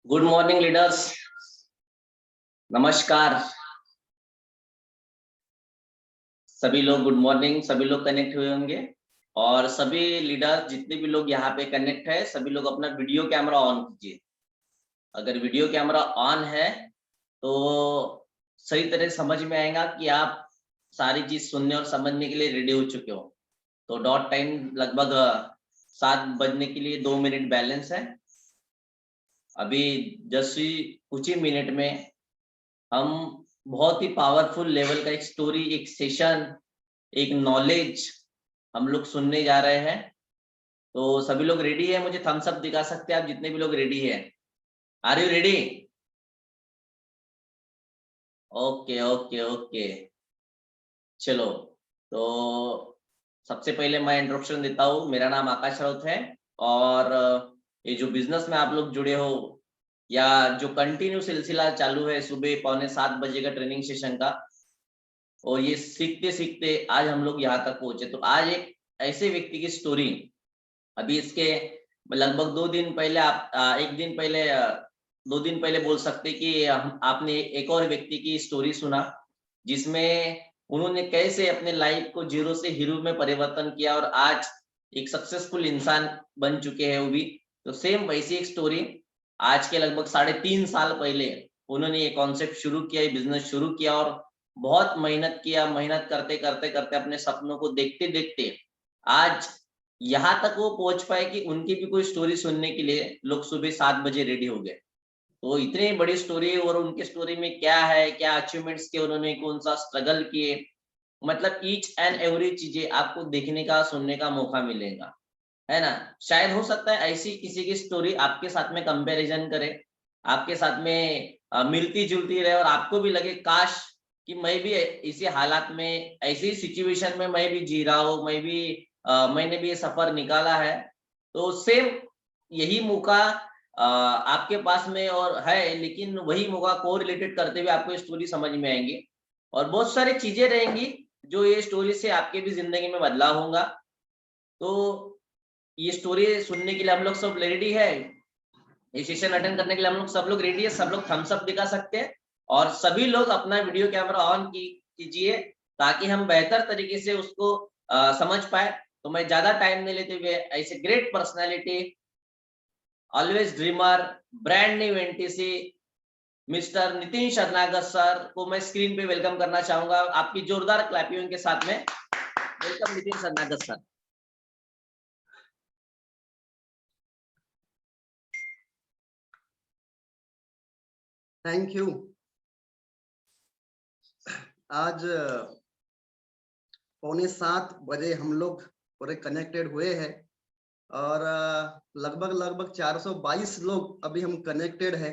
Good morning leaders, नमस्कार। सभी लोग गुड मॉर्निंग, सभी लोग कनेक्ट हुए होंगे और सभी लीडर्स जितने भी लोग यहाँ पे कनेक्ट है सभी लोग अपना वीडियो कैमरा ऑन कीजिए। अगर वीडियो कैमरा ऑन है तो सही तरह समझ में आएगा कि आप सारी चीज सुनने और समझने के लिए रेडी हो चुके हो। तो डॉट टाइम लगभग 7 बजने के लिए 2 मिनट बैलेंस है। अभी जस्ट कुछ ही मिनट में हम बहुत ही पावरफुल लेवल का एक स्टोरी, एक सेशन, एक नॉलेज हम लोग सुनने जा रहे हैं। तो सभी लोग रेडी है? मुझे थम्स अप दिखा सकते हैं आप जितने भी लोग रेडी है। Are you ready? Okay okay okay, चलो। तो सबसे पहले मैं इंट्रोडक्शन देता हूँ। मेरा नाम आकाश राउत है और ये जो बिजनेस में आप लोग जुड़े हो या जो कंटिन्यू सिलसिला चालू है सुबह 6:45 का ट्रेनिंग सेशन का, और ये सीखते सीखते आज हम लोग यहाँ तक पहुंचे। तो आज एक ऐसे व्यक्ति की स्टोरी, अभी इसके लगभग 2 दिन पहले आप 1 दिन पहले 2 दिन पहले बोल सकते कि आपने एक और व्यक्ति की स्टोरी सुना जिसमें उन्होंने कैसे अपने लाइफ को जीरो से हीरो में परिवर्तन किया और आज एक सक्सेसफुल इंसान बन चुके हैं वो भी। तो सेम वैसी एक स्टोरी आज के लगभग 3.5 साल पहले उन्होंने ये कॉन्सेप्ट शुरू किया, ये बिजनेस शुरू किया और बहुत मेहनत किया। मेहनत करते करते करते अपने सपनों को देखते देखते आज यहाँ तक वो पहुंच पाए कि उनकी भी कोई स्टोरी सुनने के लिए लोग सुबह 7 बजे रेडी हो गए। तो इतनी बड़ी स्टोरी और उनकी स्टोरी में क्या है, क्या अचीवमेंट्स किए उन्होंने, कौन सा स्ट्रगल किए, मतलब ईच एंड एवरी चीजें आपको देखने का सुनने का मौका मिलेगा, है ना। शायद हो सकता है ऐसी किसी की स्टोरी आपके साथ में कंपैरिजन करे, आपके साथ में मिलती जुलती रहे और आपको भी लगे काश कि मैं भी इसी हालात में, ऐसी सिचुएशन में मैं भी जी रहा हूँ, मैंने भी ये सफर निकाला है। तो सेम यही मौका आपके पास में और है, लेकिन वही मौका को रिलेटेड करते हुए आपको ये स्टोरी समझ में आएंगी और बहुत सारी चीजें रहेंगी जो ये स्टोरी से आपके भी जिंदगी में बदलाव होगा। तो ये स्टोरी सुनने के लिए हम लोग सब रेडी है, ये सेशन अटेंड करने के लिए हम लोग सब लोग रेडी है। सब लोग थम्स अप दिखा सकते हैं और सभी लोग अपना वीडियो कैमरा ऑन कीजिए ताकि हम बेहतर तरीके से उसको समझ पाए। तो मैं ज्यादा टाइम नहीं लेते हुए ऐसे great personality, always dreamer, brand new NTC mister Nitin शरणागत सर को मैं स्क्रीन पे वेलकम करना चाहूंगा आपकी जोरदार क्लैपिंग के साथ में। वेलकम नितिन शरणागत सर। Thank you. आज 6:45 हम लोग पूरे कनेक्टेड हुए हैं और लगभग 422 लोग अभी हम कनेक्टेड है।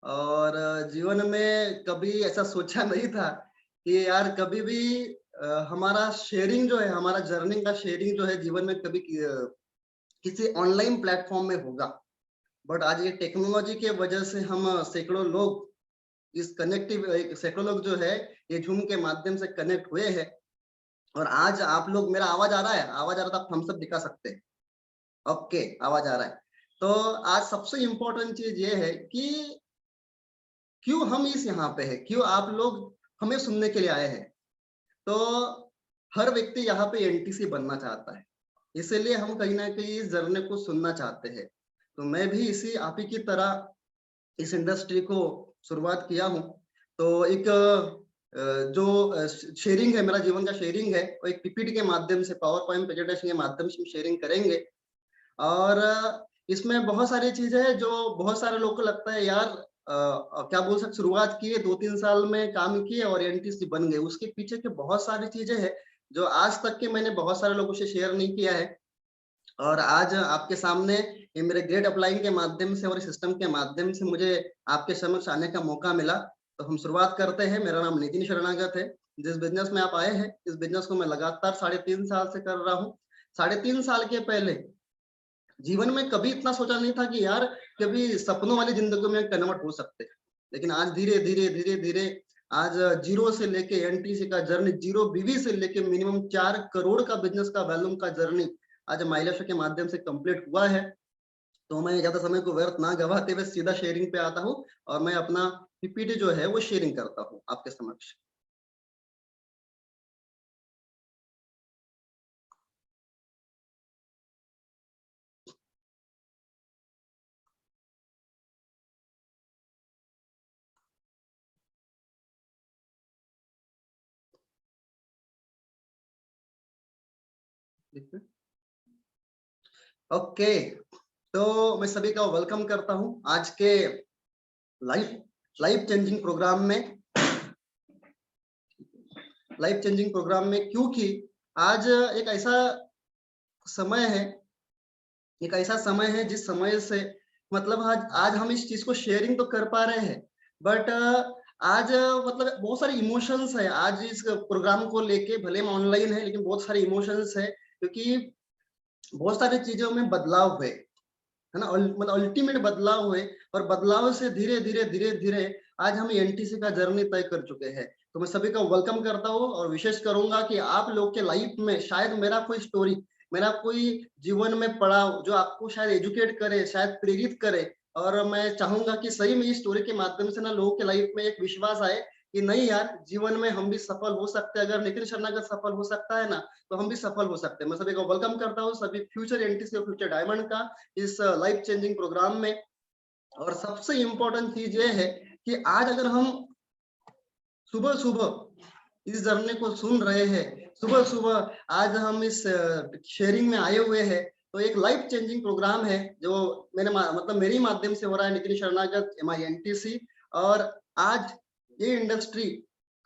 और जीवन में कभी ऐसा सोचा नहीं था कि यार कभी भी हमारा शेयरिंग जो है, हमारा जर्नी का शेयरिंग जो है जीवन में कभी किसी ऑनलाइन प्लेटफॉर्म में होगा। बट आज ये टेक्नोलॉजी के वजह से हम सैकड़ों लोग इस सैकड़ों लोग जो है ये जूम के माध्यम से कनेक्ट हुए हैं। और आज आप लोग, मेरा आवाज आ रहा है? आवाज आ रहा था आप थम्स अप दिखा सकते हैं। ओके, आवाज आ रहा है। तो आज सबसे इम्पोर्टेंट चीज ये है कि क्यों हम इस यहाँ पे है, क्यों आप लोग हमें सुनने के लिए आए हैं। तो हर व्यक्ति यहाँ पे एनटीसी बनना चाहता है, इसीलिए हम कहीं ना कहीं इस जर्नी को सुनना चाहते हैं। तो मैं भी इसी आप ही की तरह इस इंडस्ट्री को शुरुआत किया हूँ। तो एक जो शेयरिंग है, मेरा जीवन का शेयरिंग है, वो एक पीपीटी के माध्यम से, पावर पॉइंट प्रेजेंटेशन के माध्यम से शेयरिंग करेंगे। और इसमें बहुत सारी चीजें हैं जो बहुत सारे लोगों को लगता है यार क्या बोल सकते, शुरुआत की है 2-3 साल में काम किए और एनटीसी बन गए। उसके पीछे के बहुत सारी चीजें हैं जो आज तक के मैंने बहुत सारे लोगों से शेयर नहीं किया है। और आज आपके सामने ये मेरे ग्रेड अपलाइंग के माध्यम से और सिस्टम के माध्यम से मुझे आपके समक्ष आने का मौका मिला। तो हम शुरुआत करते हैं। मेरा नाम नितिन शरणागत है। जिस बिजनेस में आप आए हैं, इस बिजनेस को मैं लगातार 3.5 साल से कर रहा हूँ। 3.5 साल के पहले जीवन में कभी इतना सोचा नहीं था कि यार कभी सपनों वाली जिंदगी में कन्वर्ट हो सकते हैं। लेकिन आज धीरे धीरे धीरे धीरे आज जीरो से लेके एनटीसी का जर्नी, जीरो बीवी से लेके मिनिमम 4 करोड़ का बिजनेस का वैल्यूम का जर्नी आज माइलेज के माध्यम से कंप्लीट हुआ है। तो मैं ज्यादा समय को व्यर्थ ना गवाते हुए सीधा शेयरिंग पे आता हूँ और मैं अपना पीपीटी जो है वो शेयरिंग करता हूँ आपके समक्ष। ओके, तो मैं सभी का वेलकम करता हूँ आज के लाइफ लाइफ चेंजिंग प्रोग्राम में। लाइफ चेंजिंग प्रोग्राम में क्योंकि आज एक ऐसा समय है, एक ऐसा समय है जिस समय से मतलब आज आज हम इस चीज को शेयरिंग तो कर पा रहे हैं, बट आज मतलब बहुत सारे इमोशंस है आज इस प्रोग्राम को लेके। भले हम ऑनलाइन है लेकिन बहुत सारे इमोशंस है, क्योंकि बहुत सारी चीजों में बदलाव हुए है ना, मतलब अल्टीमेट बदलाव हुए। और बदलाव से धीरे धीरे धीरे धीरे आज हम एनटीसी का जर्नी तय कर चुके हैं। तो मैं सभी का वेलकम करता हूँ और विशेष करूंगा कि आप लोग के लाइफ में शायद मेरा कोई स्टोरी, मेरा कोई जीवन में पड़ाव जो आपको शायद एजुकेट करे, शायद प्रेरित करे। और मैं चाहूंगा कि सही में इस स्टोरी के माध्यम से ना लोगों के लाइफ में एक विश्वास आए कि नहीं यार, जीवन में हम भी सफल हो सकते हैं। अगर नितिन शरणागत सफल हो सकता है ना, तो हम भी सफल हो सकते हैं। मैं सभी को वेलकम करता हूँ सभी फ्यूचर एनटीसी और फ्यूचर डायमंड का इस लाइफ चेंजिंग प्रोग्राम में। और सबसे इम्पोर्टेंट चीज ये है कि आज अगर हम सुबह सुबह इस जर्नी को सुन रहे हैं, सुबह सुबह आज हम इस शेयरिंग में आए हुए हैं, तो एक लाइफ चेंजिंग प्रोग्राम है जो मैंने मतलब मेरे ही माध्यम से हो रहा है, नितिन शरणागत MINTC। और आज ये इंडस्ट्री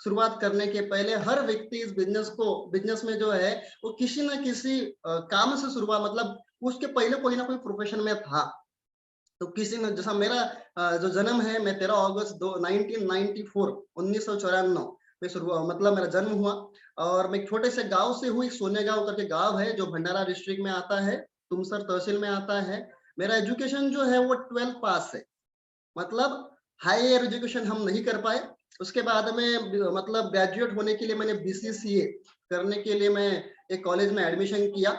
शुरुआत करने के पहले हर व्यक्ति इस बिजनेस में जो है वो किसी न किसी काम से शुरुआत, मतलब उसके पहले कोई ना कोई प्रोफेशन में था। तो किसी ने जैसा मेरा जो जन्म है, मैं 13 अगस्त 1994 1994 में शुरू मतलब मेरा जन्म हुआ। और मैं छोटे से गांव से हूँ, सोने गांव करके गांव है जो भंडारा डिस्ट्रिक्ट में आता है, तुमसर तहसील में आता है। मेरा एजुकेशन जो है वो 12th पास है, मतलब हायर एजुकेशन हम नहीं कर पाए। उसके बाद में मतलब ग्रेजुएट होने के लिए मैंने BCCA करने के लिए मैं एक कॉलेज में एडमिशन किया।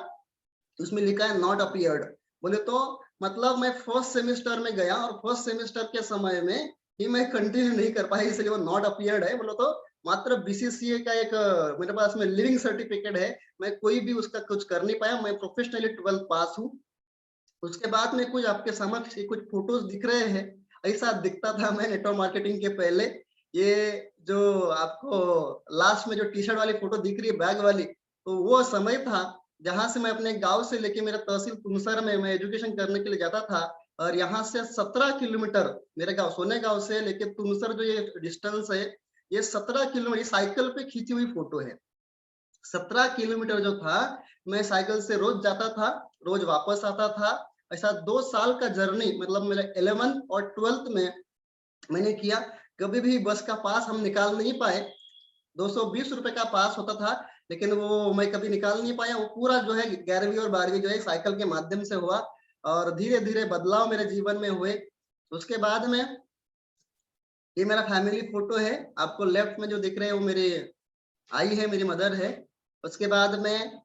उसमें लिखा है नॉट अपीयर्ड। बोले तो मतलब मैं फर्स्ट सेमेस्टर में गया और फर्स्ट सेमेस्टर के समय में ही मैं कंटिन्यू नहीं कर पाया, इसलिए वो नॉट अपीयर्ड है। बोलो तो मात्र BCCA का एक मेरे पास में लिविंग सर्टिफिकेट है, मैं कोई भी उसका कुछ कर नहीं पाया। मैं प्रोफेशनली 12th पास हूँ। उसके बाद में कुछ आपके समक्ष कुछ फोटोज दिख रहे हैं, ऐसा दिखता था मैं नेटवर्क मार्केटिंग के पहले। ये जो आपको लास्ट में जो टी-शर्ट वाली फोटो दिख रही है बैग वाली, तो वो समय था जहां से मैं अपने गांव से लेके मेरा तहसील तुमसर में मैं एजुकेशन करने के लिए जाता था। और यहाँ से 17 किलोमीटर मेरे गांव सोने गांव से लेके तुमसर जो ये डिस्टेंस है, ये 17 किलोमीटर साइकिल पे खींची हुई फोटो है। 17 किलोमीटर जो था मैं साइकिल से रोज जाता था, रोज वापस आता था। ऐसा 2 साल का जर्नी मतलब मेरे 11th और 12th में मैंने किया। कभी भी बस का पास हम निकाल नहीं पाए, 220 रुपए का पास होता था, लेकिन वो मैं कभी निकाल नहीं पाया। वो पूरा जो है 11वीं और 12वीं जो है साइकिल के माध्यम से हुआ। और धीरे धीरे बदलाव मेरे जीवन में हुए। उसके बाद में ये मेरा फैमिली फोटो है, आपको लेफ्ट में जो दिख रहे हैं वो मेरे आई है, मेरी मदर है। उसके बाद में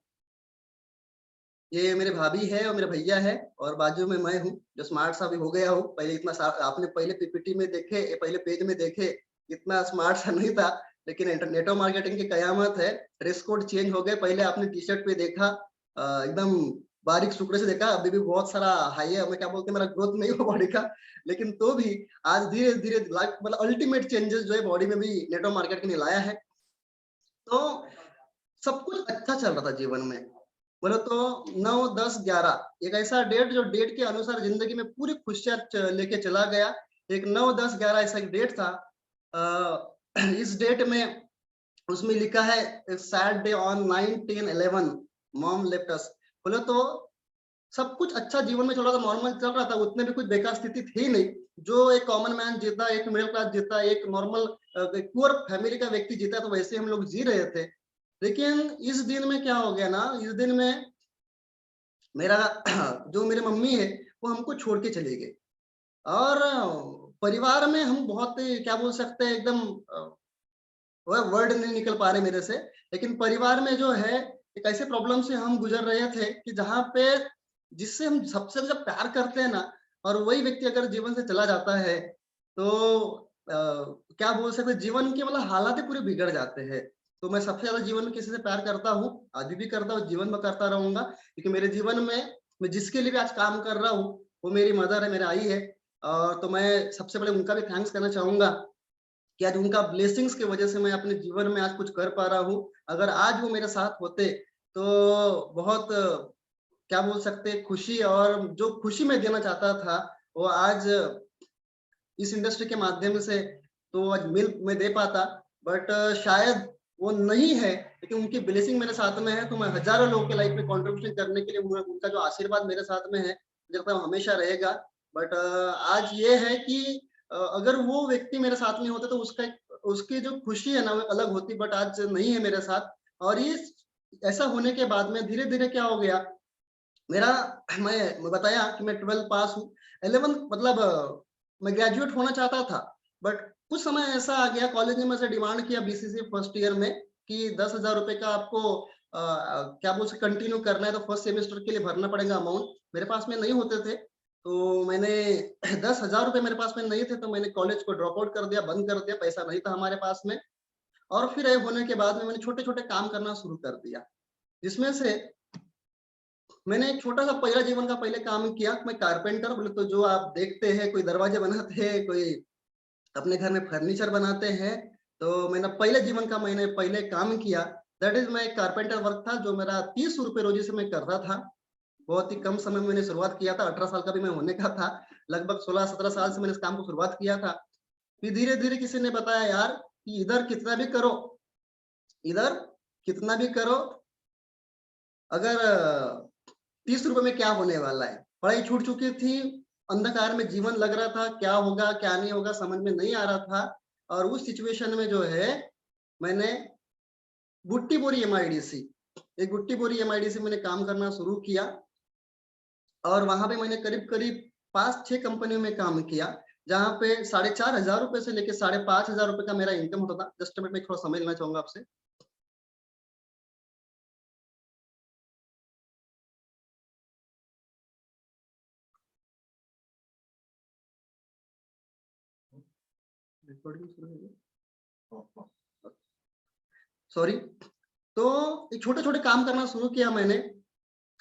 ये मेरे भाभी है और मेरे भैया है, और बाजू में मैं हूँ जो स्मार्ट सा भी हो गया हूँ। पहले इतना आपने पहले पीपीटी में देखे, पहले पेज में देखे, इतना स्मार्ट सा नहीं था। लेकिन इंटरनेट मार्केटिंग की कयामत है, ड्रेस कोड चेंज हो गए। पहले आपने टी-शर्ट पे देखा, एकदम बारीक टुकड़े से देखा, अभी भी बहुत सारा हाई है, मैं क्या बोलते हैं, मेरा ग्रोथ नहीं हुआ बॉडी का। लेकिन तो भी आज धीरे धीरे मतलब अल्टीमेट चेंजेस जो है बॉडी में भी नेटवर्क मार्केटिंग ने लाया है। तो सब कुछ अच्छा चल रहा था जीवन में। बोले तो 9, 10, 11 एक ऐसा डेट जो डेट के अनुसार जिंदगी में पूरी खुशियां लेके चला गया। एक 9, 10, 11 ऐसा एक डेट था। इस डेट में उसमें लिखा है sad day on 9, 10, 11 mom left अस। बोले तो सब कुछ अच्छा जीवन में चल रहा था, नॉर्मल चल रहा था, उतने भी कुछ बेकार स्थिति थी नहीं। जो एक कॉमन मैन जीता, एक मिडिल क्लास जीता, एक नॉर्मल पुअर फैमिली का व्यक्ति जीता, तो वैसे हम लोग जी रहे थे। लेकिन इस दिन में क्या हो गया ना, इस दिन में मेरा जो मेरे मम्मी है वो हमको छोड़ के चले गए। और परिवार में हम बहुत क्या बोल सकते हैं, एकदम वह वर्ड नहीं निकल पा रहे मेरे से। लेकिन परिवार में जो है एक ऐसे प्रॉब्लम से हम गुजर रहे थे कि जहाँ पे जिससे हम सबसे ज्यादा प्यार करते हैं ना, और वही व्यक्ति अगर जीवन से चला जाता है तो क्या बोल सकते हैं, जीवन के मतलब हालात ही पूरे बिगड़ जाते हैं। तो मैं सबसे ज्यादा जीवन में किसी से प्यार करता हूँ, अभी भी करता हूँ, जीवन में करता रहूंगा, क्योंकि मेरे जीवन में मैं जिसके लिए भी आज काम कर रहा हूँ वो मेरी मदर है, मेरा आई है। तो मैं सबसे पहले उनका भी थैंक्स करना चाहूंगा कि आज उनका ब्लेसिंग्स की वजह से मैं अपने जीवन में आज कुछ कर पा रहा हूँ। अगर आज वो मेरे साथ होते तो बहुत क्या बोल सकते हैं, खुशी, और जो खुशी मैं देना चाहता था वो आज इस इंडस्ट्री के माध्यम से तो आज मिल मैं दे पाता। बट शायद वो नहीं है, लेकिन उनकी ब्लेसिंग मेरे साथ में है, तो मैं हजारों लोगों के लाइफ में कंट्रीब्यूशन करने के लिए उनका जो आशीर्वाद मेरे साथ में है, मुझे लगता है वो हमेशा रहेगा। बट आज ये है कि अगर वो व्यक्ति मेरे साथ में होते तो उसकी जो खुशी है ना वो अलग होती, बट आज नहीं है मेरे साथ। और ये ऐसा होने के बाद में धीरे धीरे क्या हो गया, मेरा मैं बताया कि मैं 12 पास हूँ। 11 मतलब मैं ग्रेजुएट होना चाहता था, बट कुछ समय ऐसा आ गया, कॉलेज ने मुझसे डिमांड किया बीसीसी फर्स्ट ईयर में कि 10,000 रुपए का आपको क्या बोल सकते कंटिन्यू करना है, तो फर्स्ट सेमेस्टर के लिए भरना पड़ेगा अमाउंट। मेरे पास में नहीं होते थे, तो मैंने 10,000 रुपए मेरे पास में नहीं थे, तो मैंने कॉलेज को ड्रॉप आउट कर दिया, बंद कर दिया, पैसा नहीं था हमारे पास में। और फिर ये होने के बाद में मैंने छोटे-छोटे काम करना शुरू कर दिया, जिसमें से मैंने एक छोटा-सा पहला जीवन का पहले काम किया। मैं कारपेंटर बोले तो जो आप देखते हैं, कोई दरवाजे बनाते हैं, कोई अपने घर में फर्नीचर बनाते हैं, तो मैंने पहले जीवन का मैंने पहले काम किया। That is my carpenter work था, जो मेरा ₹30 रोज़ी से मैं करता था। बहुत ही कम समय में मैंने शुरुआत किया था, 18 साल का भी मैं होने का था। लगभग 16-17 साल से मैंने इस काम को शुरुआत किया था। फिर धीरे-धीरे किसी ने बताया, यार कि इधर कितना भी करो, अगर ₹30 में क्या होने वाला है? पढ़ाई छूट चुकी थी, अंधकार में जीवन लग रहा था, क्या होगा, क्या नहीं होगा समझ में नहीं आ रहा था। और उस सिचुएशन में जो है, मैंने बुट्टी बोरी एमआईडीसी एक बुट्टी बोरी एमआईडीसी मैंने काम करना शुरू किया, और वहाँ पे मैंने करीब-करीब 5-6 कंपनियों में काम किया, जहाँ पे ₹4,500 से लेके ₹5,500 का मेरा इनकम होता था। जस्ट अ मिनट, मैं थोड़ा समय लेना चाहूँगा आपसे। रिकॉर्डिंग शुरू हो गई? सॉरी। तो ये छोटे-छोटे काम करना शुरू किया मैंने।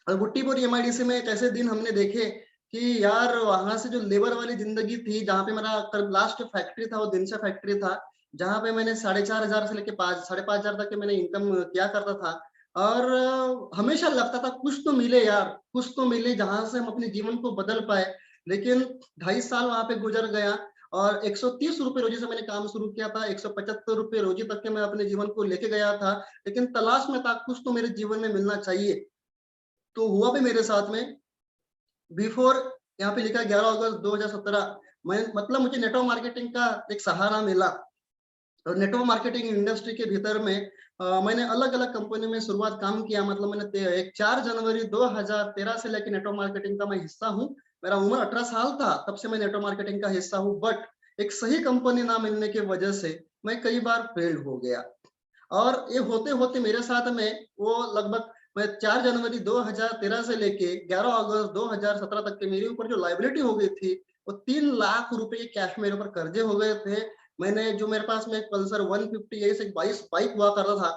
और बुट्टीपुर एमआईडीसी में एक ऐसे दिन हमने देखे कि यार वहाँ से जो लेबर वाली ज़िंदगी थी, जहाँ पे मेरा कल लास्ट फैक्ट्री था, वो दिनसा फैक्ट्री था, जहाँ पे मैंने 4,500 से लेके 5 5,500 तक के मैंने इनकम किया करता था। और हमेशा लगता था कुछ तो मिले यार, कुछ तो मिले जहाँ से हम अपने जीवन को बदल पाएँ। लेकिन 2.5 साल वहाँ पे गुज़र गया, और ₹130 रोज़ी से मैंने काम शुरू किया था, ₹175 रोज़ी तक के मैं अपने जीवन को लेके गया था। लेकिन तलाश में था कुछ तो मेरे जीवन में मिलना चाहिए। तो हुआ भी मेरे साथ में। बिफोर यहाँ पे लिखा है 11 अगस्त 2017, मैं मतलब मुझे नेटवर्क मार्केटिंग का एक सहारा मिला। और नेटवर्क मार्केटिंग इंडस्ट्री के भीतर में मैंने अलग-अलग कंपनी में शुरुआत काम किया। मतलब मैंने ते एक 4 जनवरी 2013 से लेके नेटवर्क मार्केटिंग का मैं हिस्सा हूँ। मेरा उम्र 18 साल था, तब से मैं नेटवर्क मार्केटिंग का हिस्सा हूँ। बट एक सही कंपनी ना मिलने की वजह से मैं कई बार फेल हो गया। और ये होते-होते मेरे साथ में वो लगभग मैं 4 जनवरी 2013 से लेके 11 अगस्त 2017 तक के मेरे ऊपर जो लायबिलिटी हो गई थी, वो 3 लाख रुपए के कैश मेरे ऊपर कर्जे हो गए थे। मैंने जो मेरे पास में पल्सर 150 एस एक 22 बाइक हुआ करता था,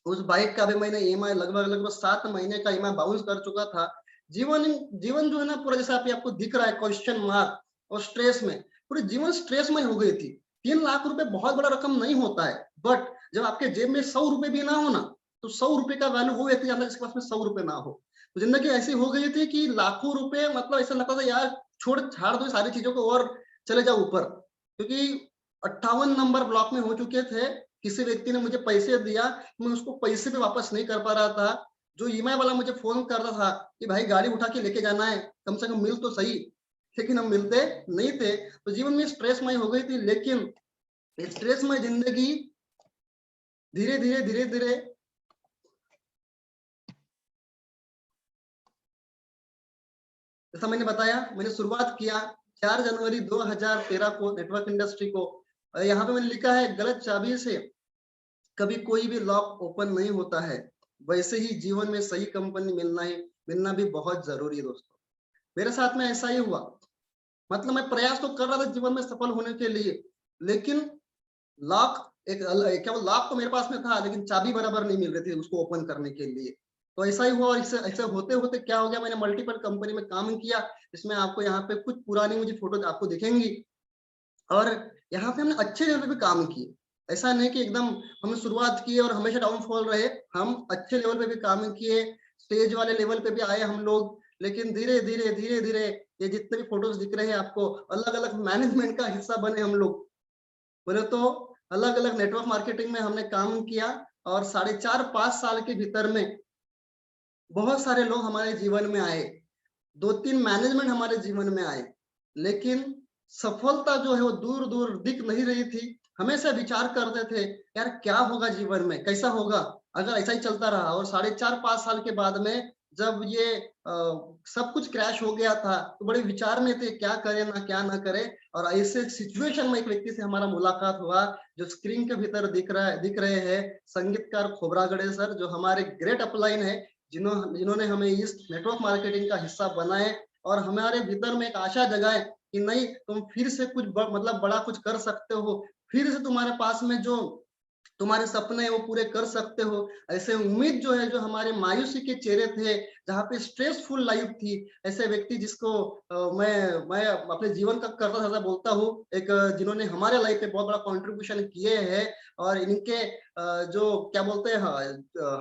उस बाइक का भी मैंने ईएमआई लगभग 7 महीने का ईएमआई बाउंस कर चुका था। जीवन जीवन जो है ना पूरा, जैसा अभी आपको दिख रहा है क्वेश्चन मार्क और स्ट्रेस में, पूरी जीवन स्ट्रेस में हो गई थी। 3 लाख रुपए बहुत बड़ा रकम नहीं होता है, बट जब आपके जेब में ₹100 भी ना हो ना, तो ₹100 का वैल्यू वो व्यक्ति जानता है जिसके पास में ₹100 ना हो। तो ज़िंदगी ऐसी हो गई थी कि लाखों रुपए, मतलब ऐसा लगता था यार छोड़-छाड़ दो सारी चीज़ों को और चले जाओ ऊपर। क्योंकि 58 नंबर ब्लॉक में हो चुके थे। किसी व्यक्ति ने मुझे पैसे दिया, मैं उसको पैसे भी वापस नहीं कर पा रहा था। जो ईएमआई वाला मुझे फ़ोन कर रहा था कि भाई गाड़ी उठा के लेके जाना है, कम से कम मिल तो सही। लेकिन हम मिलते नहीं थे। तो जीवन में स्ट्रेसमय हो गई थी, लेकिन स्ट्रेसमय ज़िंदगी धीरे-धीरे, धीरे-धीरे जैसा मैंने बताया, मैंने शुरुआत किया 4 जनवरी 2013 को नेटवर्क इंडस्ट्री को। यहाँ पे मैंने लिखा है, गलत चाबी से कभी कोई भी लॉक ओपन नहीं होता है। वैसे ही जीवन में सही कंपनी मिलना भी बहुत जरूरी है दोस्तों। मेरे साथ में ऐसा ही हुआ। मतलब मैं प्रयास तो कर रहा था जीवन में सफल होने के लिए, लेकिन लॉक क्या वो लॉक तो मेरे पास में था, लेकिन चाबी बराबर नहीं मिल रही थी उसको ओपन करने के लिए। तो ऐसा ही हुआ, और इससे ऐसे होते-होते क्या हो गया, मैंने मल्टीपल कंपनी में काम किया। इसमें आपको यहाँ पे कुछ पुरानी मुझे फ़ोटो आपको दिखेंगी, और यहाँ पे हमने अच्छे लेवल पे भी काम किए। ऐसा नहीं कि एकदम हमने शुरुआत की और हमेशा डाउनफॉल रहे, हम अच्छे लेवल पे भी काम किए, स्टेज वाले लेवल पे भी आए हम लोग। लेकिन धीरे-धीरे, धीरे-धीरे ये जितने भी फ़ोटोज़ दिख रहे हैं आपको, अलग-अलग मैनेजमेंट का हिस्सा बने हम लोग। बोले तो अलग-अलग नेटवर्क मार्केटिंग में हमने काम किया, और साढ़े 4-5 साल के भीतर में बहुत सारे लोग हमारे जीवन में आए। 2-3 मैनेजमेंट हमारे जीवन में आए, लेकिन सफलता जो है वो दूर-दूर दिख नहीं रही थी। हमेशा विचार करते थे, यार क्या होगा जीवन में? कैसा होगा? अगर ऐसा ही चलता रहा, और साढ़े 4-5 साल के बाद में जब ये सब कुछ क्रैश हो गया था, तो बड़े विचार में थे क्या करें ना क्या ना करें। और ऐसे सिचुएशन में एक व्यक्ति से हमारा मुलाकात हुआ, जो स्क्रीन के भीतर दिख रहे हैं, संगीतकार खोबरागड़े सर, जो हमारे ग्रेट अपलाइन है, जिन्होंने हमें इस नेटवर्क मार्केटिंग का हिस्सा बनाए, और हमारे भीतर में एक आशा जगाए कि नहीं, तुम फिर से कुछ मतलब बड़ा कुछ कर सकते हो, फिर से तुम्हारे पास में जो तुम्हारे सपने हैं वो पूरे कर सकते हो। ऐसे उम्मीद जो है, जो हमारे मायूसी के चेहरे थे, जहाँ पे स्ट्रेसफुल लाइफ थी, ऐसे व्यक्ति जिसको मैं अपने जीवन का करता धरता बोलता हूँ, एक जिन्होंने हमारे लाइफ पे बहुत बड़ा कंट्रीब्यूशन किए हैं, और इनके जो क्या बोलते हैं,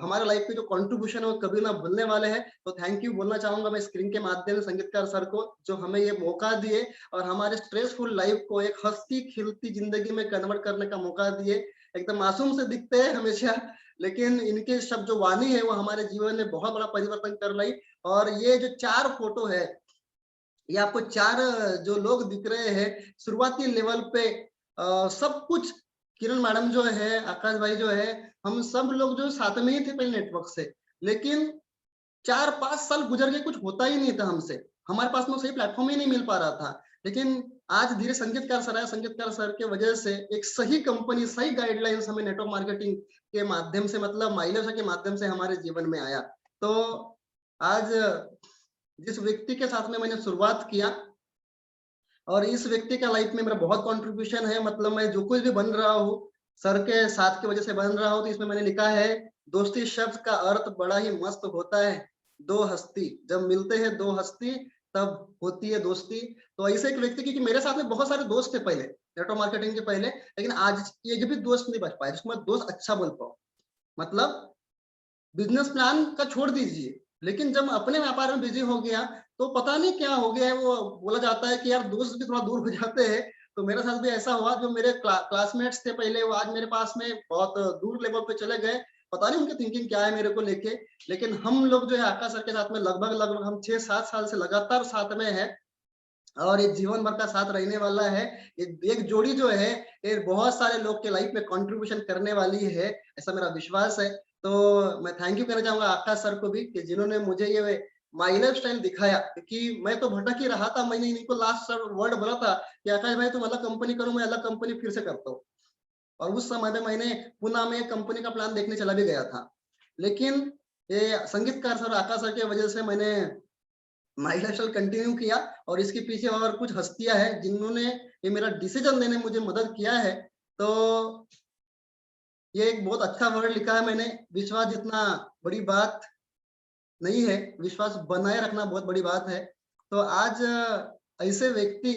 हमारे लाइफ पे जो कंट्रीब्यूशन है वो कभी ना भूलने वाले हैं। तो थैंक यू बोलना चाहूंगा मैं स्क्रीन के माध्यम से संगीतकार सर को, जो हमें ये मौका दिए और हमारे स्ट्रेसफुल लाइफ को एक हंसती खिलती जिंदगी में कन्वर्ट करने का मौका दिए। एकदम मासूम से दिखते हैं हमेशा, लेकिन इनके शब्द जो वाणी है वो हमारे जीवन में बहुत बड़ा परिवर्तन कर रही। और ये जो 4 फोटो है, ये आपको 4 जो लोग दिख रहे हैं, शुरुआती लेवल पे सब कुछ, किरण मैडम जो है, आकाश भाई जो है, हम सब लोग जो साथ में ही थे पहले नेटवर्क से। लेकिन 4-5 साल गुजर गए, कुछ होता ही नहीं था हमसे। हमारे पास में सही प्लेटफ़ॉर्म ही नहीं मिल पा रहा था। लेकिन आज धीरे संगीतकार सर आए, संगीतकार सर के वजह से एक सही कंपनी, सही गाइडलाइंस हमें नेटवर्क मार्केटिंग के माध्यम से, मतलब माइलेज के माध्यम से हमारे जीवन में आया। तो आज जिस व्यक्ति के साथ में मैंने शुरुआत किया, और इस व्यक्ति का लाइफ में मेरा बहुत कंट्रीब्यूशन है, मतलब मैं जो कुछ भी बन रहा हूँ, सर के साथ की वजह से बन रहा हूँ। तो इसमें मैंने लिखा है, दोस्ती शब्द का अर्थ बड़ा ही मस्त होता है, दो हस्ती जब मिलते हैं, दो हस्ती तब होती है दोस्ती। तो ऐसे एक व्यक्ति, क्योंकि मेरे साथ में बहुत सारे दोस्त थे पहले, नेटवर्क मार्केटिंग के पहले, लेकिन आज एक भी दोस्त नहीं बच पाया जिसको मैं दोस्त अच्छा बोल पाऊँ। मतलब बिज़नेस प्लान का छोड़ दीजिए, लेकिन जब अपने व्यापार में बिज़ी हो गया, तो पता नहीं क्या हो गया है, वो बोला जाता है कि यार दोस्त भी थोड़ा दूर हो जाते हैं। तो मेरे साथ भी ऐसा हुआ, जो मेरे क्लासमेट्स थे पहले, वो आज मेरे पास में बहुत दूर लेवल पे चले गए। पता नहीं उनकी थिंकिंग क्या है मेरे को लेके। लेकिन हम लोग जो है आकाश सर के साथ में लगभग हम 6-7 साल से लगातार साथ में हैं, और ये जीवन भर का साथ रहने वाला है। ये एक जोड़ी जो है, ये बहुत सारे लोग के लाइफ में कंट्रीब्यूशन करने वाली है, ऐसा मेरा विश्वास है। तो मैं थैंक यू कहना चाहूँगा आकाश सर को भी, कि जिन्होंने मुझे ये माई लाइफ स्टाइल दिखाया, क्योंकि मैं तो भटक ही रहा था। मैंने इनको लास्ट सर वर्ड बोला था कि आकाश भाई तुम अलग कंपनी करो, मैं अलग कंपनी फिर से करता हूँ। और उस समय पे मैंने पुणे में कंपनी का प्लान देखने चला भी गया था। लेकिन ये संगीतकार सर, आकाश सर की वजह से मैंने माई लाइफस्टाइल कंटिन्यू किया, और इसके पीछे और कुछ हस्तियाँ हैं जिन्होंने ये मेरा डिसीजन लेने में मुझे मदद किया है। तो ये एक बहुत अच्छा वर्ड लिखा है मैंने, विश्वास जितना बड़ी बात नहीं है, विश्वास बनाए रखना बहुत बड़ी बात है। तो आज ऐसे व्यक्ति,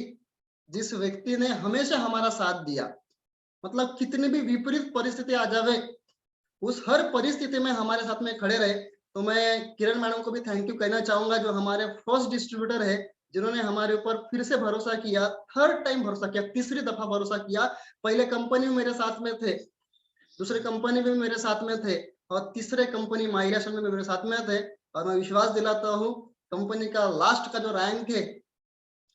जिस व्यक्ति ने हमेशा हमारा साथ दिया, मतलब कितनी भी विपरीत परिस्थिति आ जावे, उस हर परिस्थिति में हमारे साथ में खड़े रहे। तो मैं किरण मैडम को भी थैंक यू कहना चाहूँगा, जो हमारे फर्स्ट डिस्ट्रीब्यूटर है, जिन्होंने हमारे ऊपर फिर से भरोसा किया, थर्ड टाइम भरोसा किया, तीसरी दफ़ा भरोसा किया। पहले कंपनी में मेरे साथ में थे, दूसरे कंपनी में भी मेरे साथ में थे, और तीसरे कंपनी माइग्रेशन में भी मेरे साथ में थे। और मैं विश्वास दिलाता हूँ, कंपनी का लास्ट का जो रैंक है,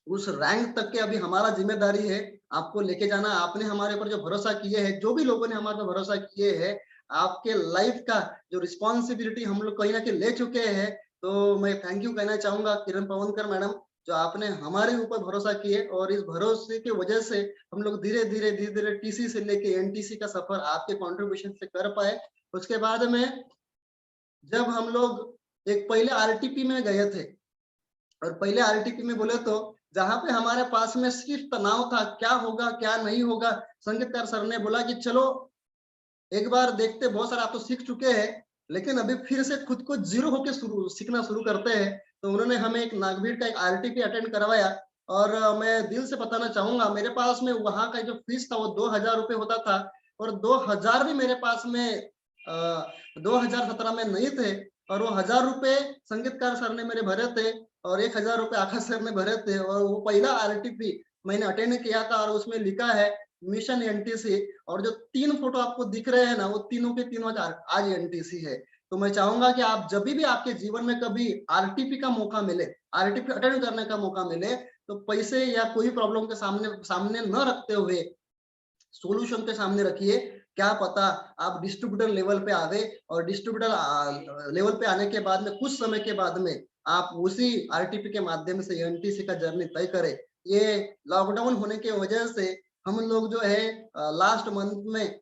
उस रैंक तक के अभी हमारा ज़िम्मेदारी है आपको लेके जाना। आपने हमारे ऊपर जो भरोसा किए हैं, जो भी लोगों ने हमारे पे भरोसा किए हैं, आपके लाइफ का जो रिस्पॉन्सिबिलिटी हम लोग कहीं न कहीं ले चुके हैं। तो मैं थैंक यू कहना चाहूँगा किरण पवनकर मैडम, जो आपने हमारे ऊपर भरोसा किए, और इस भरोसे की वजह से हम लोग धीरे-धीरे, धीरे-धीरे टीसी से लेके एनटीसी का सफ़र आपके कंट्रीब्यूशन से कर पाए। उसके बाद में जब हम लोग एक पहले आरटीपी में गए थे, और पहले आरटीपी में बोले तो जहाँ पे हमारे पास में सिर्फ तनाव था, क्या होगा क्या नहीं होगा। संगीतकार सर ने बोला कि चलो एक बार देखते, बहुत सारा आप तो सीख चुके हैं, लेकिन अभी फिर से खुद को जीरो होके सीखना शुरू करते हैं। तो उन्होंने हमें एक नागभीड़ का एक आरटीपी अटेंड करवाया, और मैं दिल से बताना चाहूंगा, मेरे पास में वहाँ का जो फीस था वो 2000 रुपये होता था, और 2000 भी मेरे पास में 2017 में नहीं थे। और वो 1000 रुपये संगीतकार सर ने मेरे भरे थे, और 1000 रुपये आकाश सर ने भरे थे, और वो पहला आरटीपी मैंने अटेंड किया था, और उसमें लिखा है मिशन एनटीसी। और जो 3 फोटो आपको दिख रहे हैं ना, वो तीनों के तीनों आज एनटीसी है। तो मैं चाहूंगा कि आप जब भी आपके जीवन में कभी आरटीपी का मौका मिले, आरटीपी अटेंड करने का मौका मिले, तो पैसे या कोई प्रॉब्लम के सामने सामने न रखते हुए सॉल्यूशन के सामने रखिए। क्या पता आप डिस्ट्रीब्यूटर लेवल पे आ गए, और डिस्ट्रीब्यूटर लेवल पे आने के बाद में कुछ समय के बाद में आप उसी आरटीपी के माध्यम से एनटीसी का जर्नी तय करें। ये लॉकडाउन होने की वजह से हम लोग जो है लास्ट मंथ में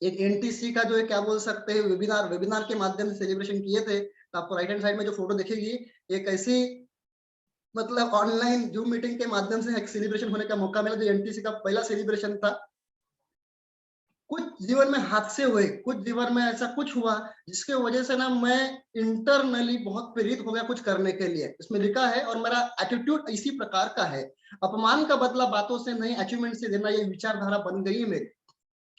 एक एनटीसी का जो है क्या बोल सकते हैं वेबिनार वेबिनार के माध्यम से सेलिब्रेशन किए थे। तो आपको राइट हैंड साइड में जो फोटो दिखेगी, एक ऐसी मतलब ऑनलाइन जूम मीटिंग के माध्यम से एक सेलिब्रेशन होने का मौका मिला, जो एनटीसी का पहला सेलिब्रेशन था। कुछ जीवन में हादसे हुए, कुछ जीवन में ऐसा कुछ हुआ जिसके वजह से ना मैं इंटरनली बहुत प्रेरित हो गया कुछ करने के लिए। इसमें लिखा है, और मेरा एटीट्यूड इसी प्रकार का है, अपमान का बदला बातों से नहीं अचीवमेंट से देना, ये विचारधारा बन गई है मेरी।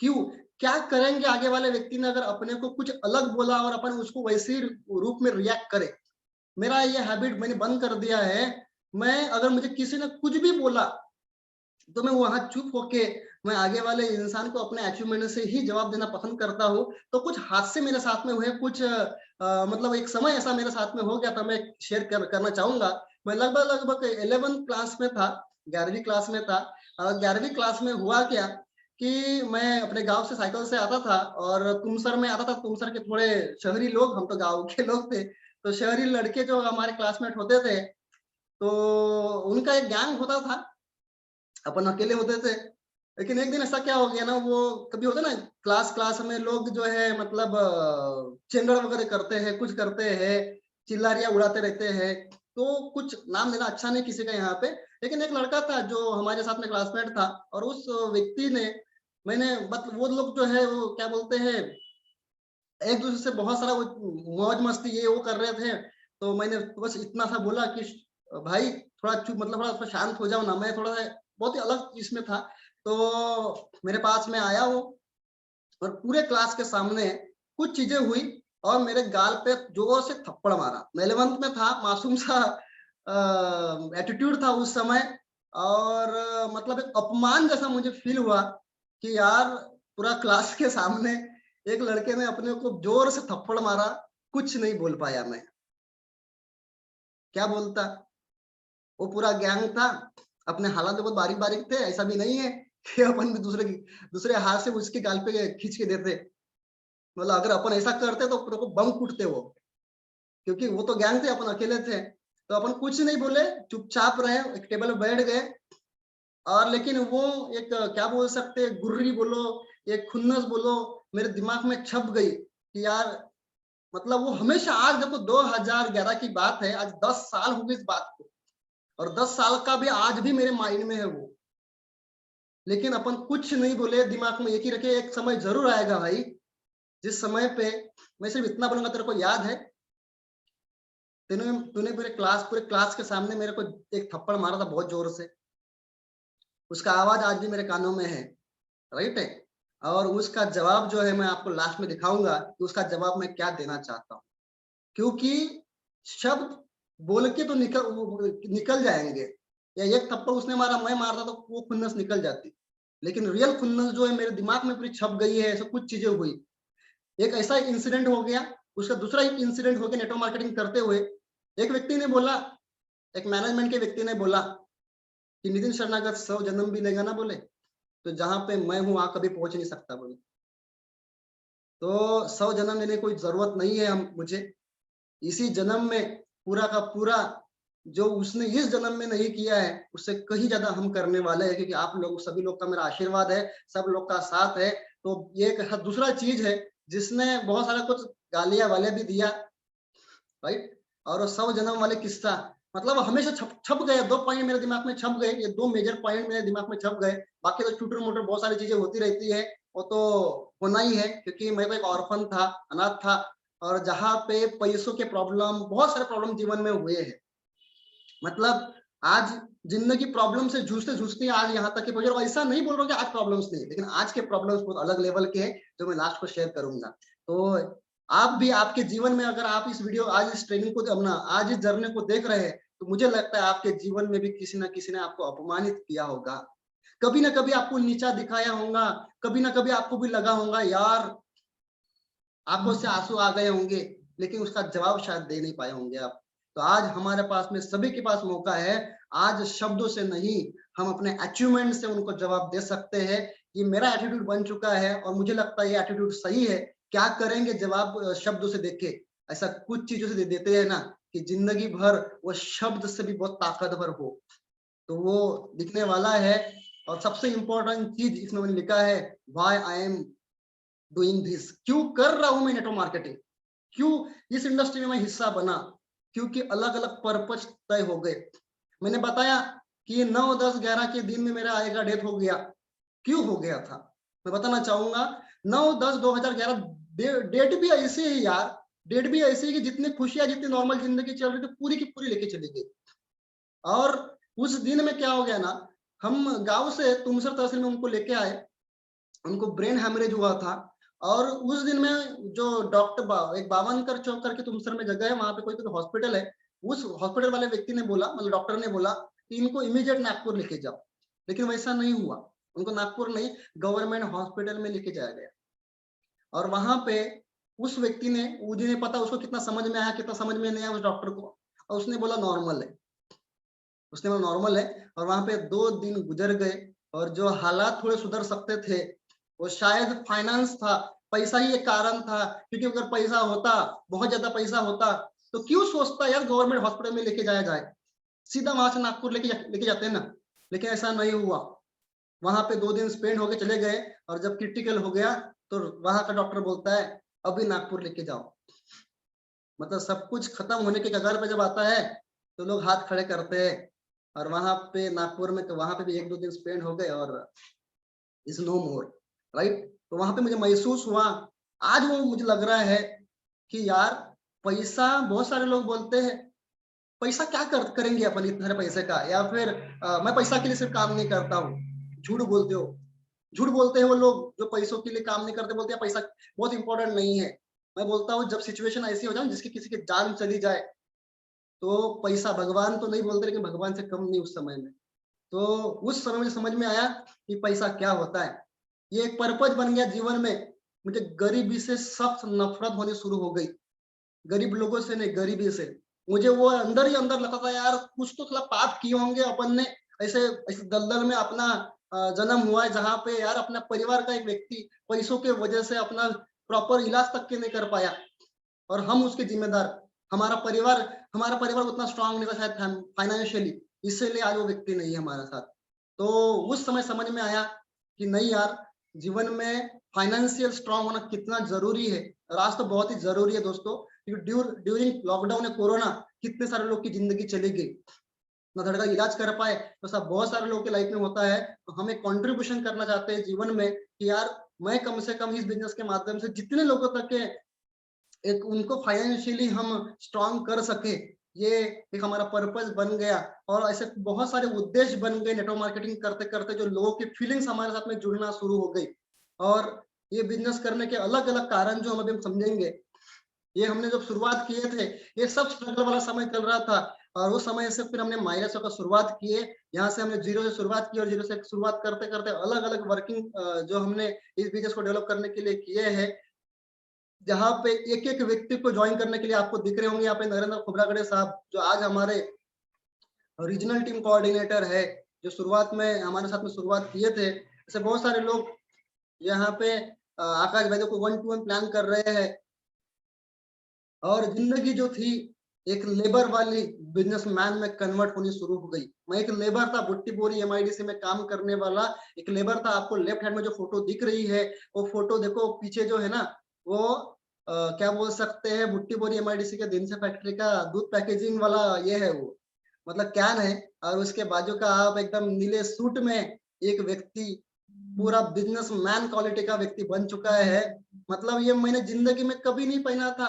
क्यों? क्या करेंगे आगे वाले व्यक्ति ने अगर अपने को कुछ अलग बोला और अपन उसको वैसे ही रूप में रिएक्ट करे। मेरा ये हैबिट मैंने बंद कर दिया है। मैं अगर मुझे किसी ने कुछ भी बोला, तो मैं वहां चुप होके मैं आगे वाले इंसान को अपने अचीवमेंट से ही जवाब देना पसंद करता हूँ। तो कुछ हादसे मेरे साथ में हुए, कुछ मतलब एक समय ऐसा मेरे साथ में हो गया था, मैं शेयर करना चाहूंगा। मैं लगभग लगभग 11th क्लास में था, 11वीं क्लास में था। 11वीं क्लास में हुआ क्या कि मैं अपने गांव से साइकिल से आता था, और तुमसर में आता था। तुमसर के थोड़े शहरी लोग, हम तो गाँव के लोग थे, तो शहरी लड़के जो हमारे क्लासमेट होते थे, तो उनका एक गैंग होता था, अपन अकेले होते थे। लेकिन एक दिन ऐसा क्या हो गया ना, वो कभी होता है ना क्लास क्लास में लोग जो है मतलब चेंगड़ वगैरह करते हैं, कुछ करते हैं, चिल्लारियां उड़ाते रहते हैं। तो कुछ नाम लेना अच्छा नहीं किसी का यहाँ पे, लेकिन एक लड़का था जो हमारे साथ में क्लासमेट था, और उस व्यक्ति ने मैंने मतलब वो लोग जो है वो क्या बोलते हैं, एक दूसरे से बहुत सारा वो मौज मस्ती ये वो कर रहे थे। तो मैंने बस इतना सा बोला कि भाई थोड़ा चुप, मतलब थोड़ा शांत हो जाओ ना। मैं थोड़ा सा बहुत ही अलग इसमें था। तो मेरे पास में आया वो, और पूरे क्लास के सामने कुछ चीजें हुई, और मेरे गाल पे जोर से थप्पड़ मारा। मैं 11th में था, मासूम सा एटीट्यूड था उस समय। और मतलब एक अपमान जैसा मुझे फील हुआ कि यार पूरा क्लास के सामने एक लड़के ने अपने को जोर से थप्पड़ मारा। कुछ नहीं बोल पाया मैं। क्या बोलता? वो पूरा गैंग था, अपने हालात बहुत बारीक-बारीक थे, ऐसा भी नहीं है कि अपन भी दूसरे हाथ से उसके गाल पे खींच के देते। मतलब अगर अपन ऐसा करते तो अपने को बम फूटते वो, क्योंकि वो तो गैंग थे, अपन अकेले थे। तो अपन कुछ नहीं बोले, चुपचाप रहे, एक टेबल पे बैठ गए। और लेकिन वो एक क्या बोल सकते हैं, गुर्री बोलो, एक खुन्नस बोलो, मेरे दिमाग में छप गई कि यार मतलब वो हमेशा, आज देखो 2011 की बात है, आज 10 साल हो गए इस बात को, और 10 साल का भी आज भी मेरे माइंड में है वो। लेकिन अपन कुछ नहीं बोले, दिमाग में एक ही रखे, एक समय जरूर आएगा भाई जिस समय पे मैं सिर्फ इतना बोलूंगा, तेरे को याद है तूने तूने पूरे क्लास के सामने मेरे को एक थप्पड़ मारा था बहुत जोर से। उसका आवाज आज भी मेरे कानों में है, राइट है। और उसका जवाब जो है मैं आपको लास्ट में दिखाऊंगा कि उसका जवाब मैं क्या देना चाहता हूँ। क्योंकि शब्द बोल के तो निकल जाएंगे, या एक थप्पड़ उसने मारा, मैं मारता तो वो खुन्नस निकल जाती। लेकिन रियल खुन्नस जो है मेरे दिमाग में पूरी छप गई है। ऐसा कुछ चीजें हुई, एक ऐसा इंसिडेंट हो गया। उसका दूसरा एक इंसिडेंट हो गया, नेटवर्क मार्केटिंग करते हुए एक व्यक्ति ने बोला, एक मैनेजमेंट के व्यक्ति ने बोला कि नितिन शरणागत 100 जन्म भी लेगा ना बोले, तो जहां पे मैं हूँ वहां कभी पहुंच नहीं सकता बोले। तो 100 जन्म लेने की कोई जरूरत नहीं है हम मुझे, इसी जन्म में पूरा का पूरा जो उसने इस जन्म में नहीं किया है उससे कहीं ज्यादा हम करने वाले हैं, क्योंकि आप लोग सभी लोग का मेरा आशीर्वाद है, सब लोग का साथ है। तो ये एक दूसरा चीज है जिसने बहुत सारा कुछ गालियां वाले भी दिया, राइट। और वो 100 जन्म वाले किस्सा, मतलब हमेशा छप छप गए, 2 पॉइंट मेरे दिमाग में छप गए, ये 2 मेजर पॉइंट मेरे दिमाग में छप गए। बाकी तो चुटर-मुटर बहुत सारी चीजें होती रहती है, वो तो होना ही है, क्योंकि मैं तो एक ऑर्फन था, अनाथ था, और जहाँ पे पैसों के प्रॉब्लम, बहुत सारे प्रॉब्लम जीवन में हुए हैं। मतलब आज जिंदगी प्रॉब्लम से जूझते-जूझते आज यहाँ तक के पहुँचे, और ऐसा नहीं बोल रहा हूँ कि आज प्रॉब्लम्स नहीं है, लेकिन आज के प्रॉब्लम्स बहुत अलग लेवल के हैं, जो मैं लास्ट को शेयर करूँगा। तो आप भी आपके जीवन में अगर आप इस वीडियो, आज इस ट्रेनिंग को अपना, आज इस जर्नी को देख रहे हैं, तो मुझे लगता है आपके जीवन में भी किसी न किसी ने आपको अपमानित किया होगा। कभी न कभी आपको नीचा दिखाया होगा, कभी न कभी आपको भी लगा होगा यार, आँखों से आँसू आ गए होंगे, लेकिन उसका जवाब शायद दे नहीं पाए होंगे आप। तो आज हमारे पास में, सभी के पास मौका है, आज शब्दों से नहीं, हम अपने अचीवमेंट से उनको जवाब दे सकते हैं। ये मेरा एटीट्यूड बन चुका है और मुझे लगता है ये एटीट्यूड सही है। क्या करेंगे जवाब शब्दों से देख के? ऐसा कुछ चीज़ों से दे देते हैं ना कि ज़िंदगी भर वो शब्द से भी बहुत ताकतवर हो। तो वो दिखने वाला है। और सबसे इम्पोर्टेंट चीज़ इसमें मैंने लिखा है, why I am doing this, क्यों कर रहा हूँ मैं नेटवर्क मार्केटिंग, क्यों इस इंडस्ट्री में मैं हिस्सा बना, क्योंकि अलग अलग पर्पज तय हो गए। मैंने बताया कि ये 9 10 11 के दिन में मेरा आएगा, डेथ हो गया। क्यों हो गया था मैं बताना चाहूंगा। 9 10 2011 डेट भी ऐसी है यार, डेट भी ऐसी है कि जितनी खुशियां, जितनी नॉर्मल जिंदगी चल रही थी, पूरी की पूरी लेके चली गई। और उस दिन में क्या हो गया ना, हम गांव से तुमसर तहसील में उनको लेके आए, उनको ब्रेन हेमरेज हुआ था। और उस दिन में जो डॉक्टर, एक बावनकर चौक करके तुमसर में जगह है, वहां पे कोई तो हॉस्पिटल है, उस हॉस्पिटल वाले व्यक्ति ने बोला, मतलब डॉक्टर ने बोला कि इनको इमीडिएट नागपुर लेके जाओ। लेकिन वैसा नहीं हुआ, उनको नागपुर नहीं, गवर्नमेंट हॉस्पिटल में लेके जाया गया। और वहां पे उस व्यक्ति ने, मुझे नहीं पता उसको कितना समझ में आया, कितना समझ में नहीं आया उस डॉक्टर को, और उसने बोला नॉर्मल है, उसने बोला नॉर्मल है। और वहां पे 2 दिन गुजर गए, और जो हालात थोड़े सुधर सकते थे, वो शायद फाइनेंस था, पैसा ही एक कारण था। क्योंकि अगर पैसा होता, बहुत ज्यादा पैसा होता, तो क्यों सोचता यार गवर्नमेंट हॉस्पिटल में लेके जाया जाए, सीधा वहां से नागपुर लेके जाते हैं ना। लेकिन ऐसा नहीं हुआ, वहां पे 2 दिन स्पेंड होके चले गए। और जब क्रिटिकल हो गया, तो वहां का डॉक्टर बोलता है अभी नागपुर लेके जाओ। मतलब सब कुछ खत्म होने के कगार पे जब आता है, तो लोग हाथ खड़े करते हैं। और वहां पे नागपुर में, तो वहां पे भी 1 2 दिन स्पेंड हो गए, और इज नो मोर, राइट। तो वहां पे मुझे महसूस हुआ, आज वो मुझे लग रहा है कि यार, पैसा, बहुत सारे लोग बोलते हैं पैसा क्या करेंगे अपन इतने सारे पैसे का, या फिर मैं पैसा के लिए सिर्फ काम नहीं करता हूँ। झूठ बोलते हो, झूठ बोलते हैं वो लोग जो पैसों के लिए काम नहीं करते, बोलते हैं पैसा बहुत इंपॉर्टेंट नहीं है। मैं बोलता हूँ जब सिचुएशन ऐसी हो जाए जिसकी किसी की जान चली जाए, तो पैसा, भगवान तो नहीं बोलते, लेकिन भगवान से कम नहीं उस समय में। तो उस समय मुझे समझ में आया कि पैसा क्या होता है। ये एक पर्पज बन गया जीवन में। मुझे गरीबी से सख्त नफरत होनी शुरू हो गई, गरीब लोगों से नहीं, गरीबी से। मुझे वो अंदर ही अंदर लगता था यार, कुछ तो थोड़ा पाप किए होंगे अपन ने, ऐसे ऐसे दलदल में अपना जन्म हुआ है, जहाँ पे यार अपना परिवार का एक व्यक्ति पैसों के वजह से अपना प्रॉपर इलाज तक के नहीं कर पाया, और हम उसके जिम्मेदार। हमारा परिवार हमारा परिवार उतना स्ट्रांग नहीं था शायद फाइनेंशियली, इसीलिए आज वो व्यक्ति नहीं है हमारे साथ। तो उस समय समझ में आया कि नहीं यार, जीवन में फाइनेंशियल स्ट्रांग होना कितना जरूरी है। और आज तो बहुत ही जरूरी है दोस्तों, क्योंकि ड्यूरिंग लॉकडाउन या कोरोना कितने सारे लोग की जिंदगी चली गई, ना धड़ का इलाज कर पाए। तो सब बहुत सारे लोगों की लाइफ में होता है। तो हमें कंट्रीब्यूशन करना चाहते हैं जीवन में कि यार, मैं कम से कम इस बिजनेस के माध्यम से जितने लोगों तक के एक उनको फाइनेंशियली हम स्ट्रांग कर सके, ये एक हमारा पर्पस बन गया। और ऐसे बहुत सारे उद्देश्य बन गए नेटवर्क मार्केटिंग करते करते, जो लोगों की फीलिंग्स हमारे साथ में जुड़ना शुरू हो गई। और ये बिजनेस करने के अलग अलग कारण जो हम अभी समझेंगे। ये हमने जब शुरुआत किए थे, ये सब स्ट्रगल वाला समय चल रहा था। और उस समय से फिर हमने माइनस का शुरुआत किए, यहाँ से हमने जीरो से शुरुआत की, और जीरो से शुरुआत करते करते अलग अलग वर्किंग जो हमने इस बिजनेस को डेवलप करने के लिए किए हैं, जहाँ पे एक एक व्यक्ति को ज्वाइन करने के लिए आपको दिख रहे होंगे यहाँ पे नरेंद्र खोबरागड़े साहब, जो आज हमारे रीजनल टीम कोऑर्डिनेटर है, जो शुरुआत में हमारे साथ में शुरुआत किए थे। ऐसे बहुत सारे लोग यहाँ पे आकाश भाई को 1 to 1 प्लान कर रहे हैं। और जिंदगी जो थी, एक लेबर वाली बिजनेसमैन में कन्वर्ट होनी शुरू हो गई। मैं एक लेबर था, बुट्टी बोरी एमआईडीसी में काम करने वाला एक लेबर था। आपको लेफ्ट हैंड में जो फोटो दिख रही है, वो फोटो देखो, पीछे जो है ना, वो क्या बोल सकते हैं, बुट्टी बोरी एमआईडीसी के दिन से फैक्ट्री का दूध पैकेजिंग वाला ये है वो, मतलब कैन है, और उसके बाजू का आप एकदम नीले सूट में एक व्यक्ति पूरा बिजनेसमैन क्वालिटी का व्यक्ति बन चुका है। मतलब ये मैंने जिंदगी में कभी नहीं पहना था।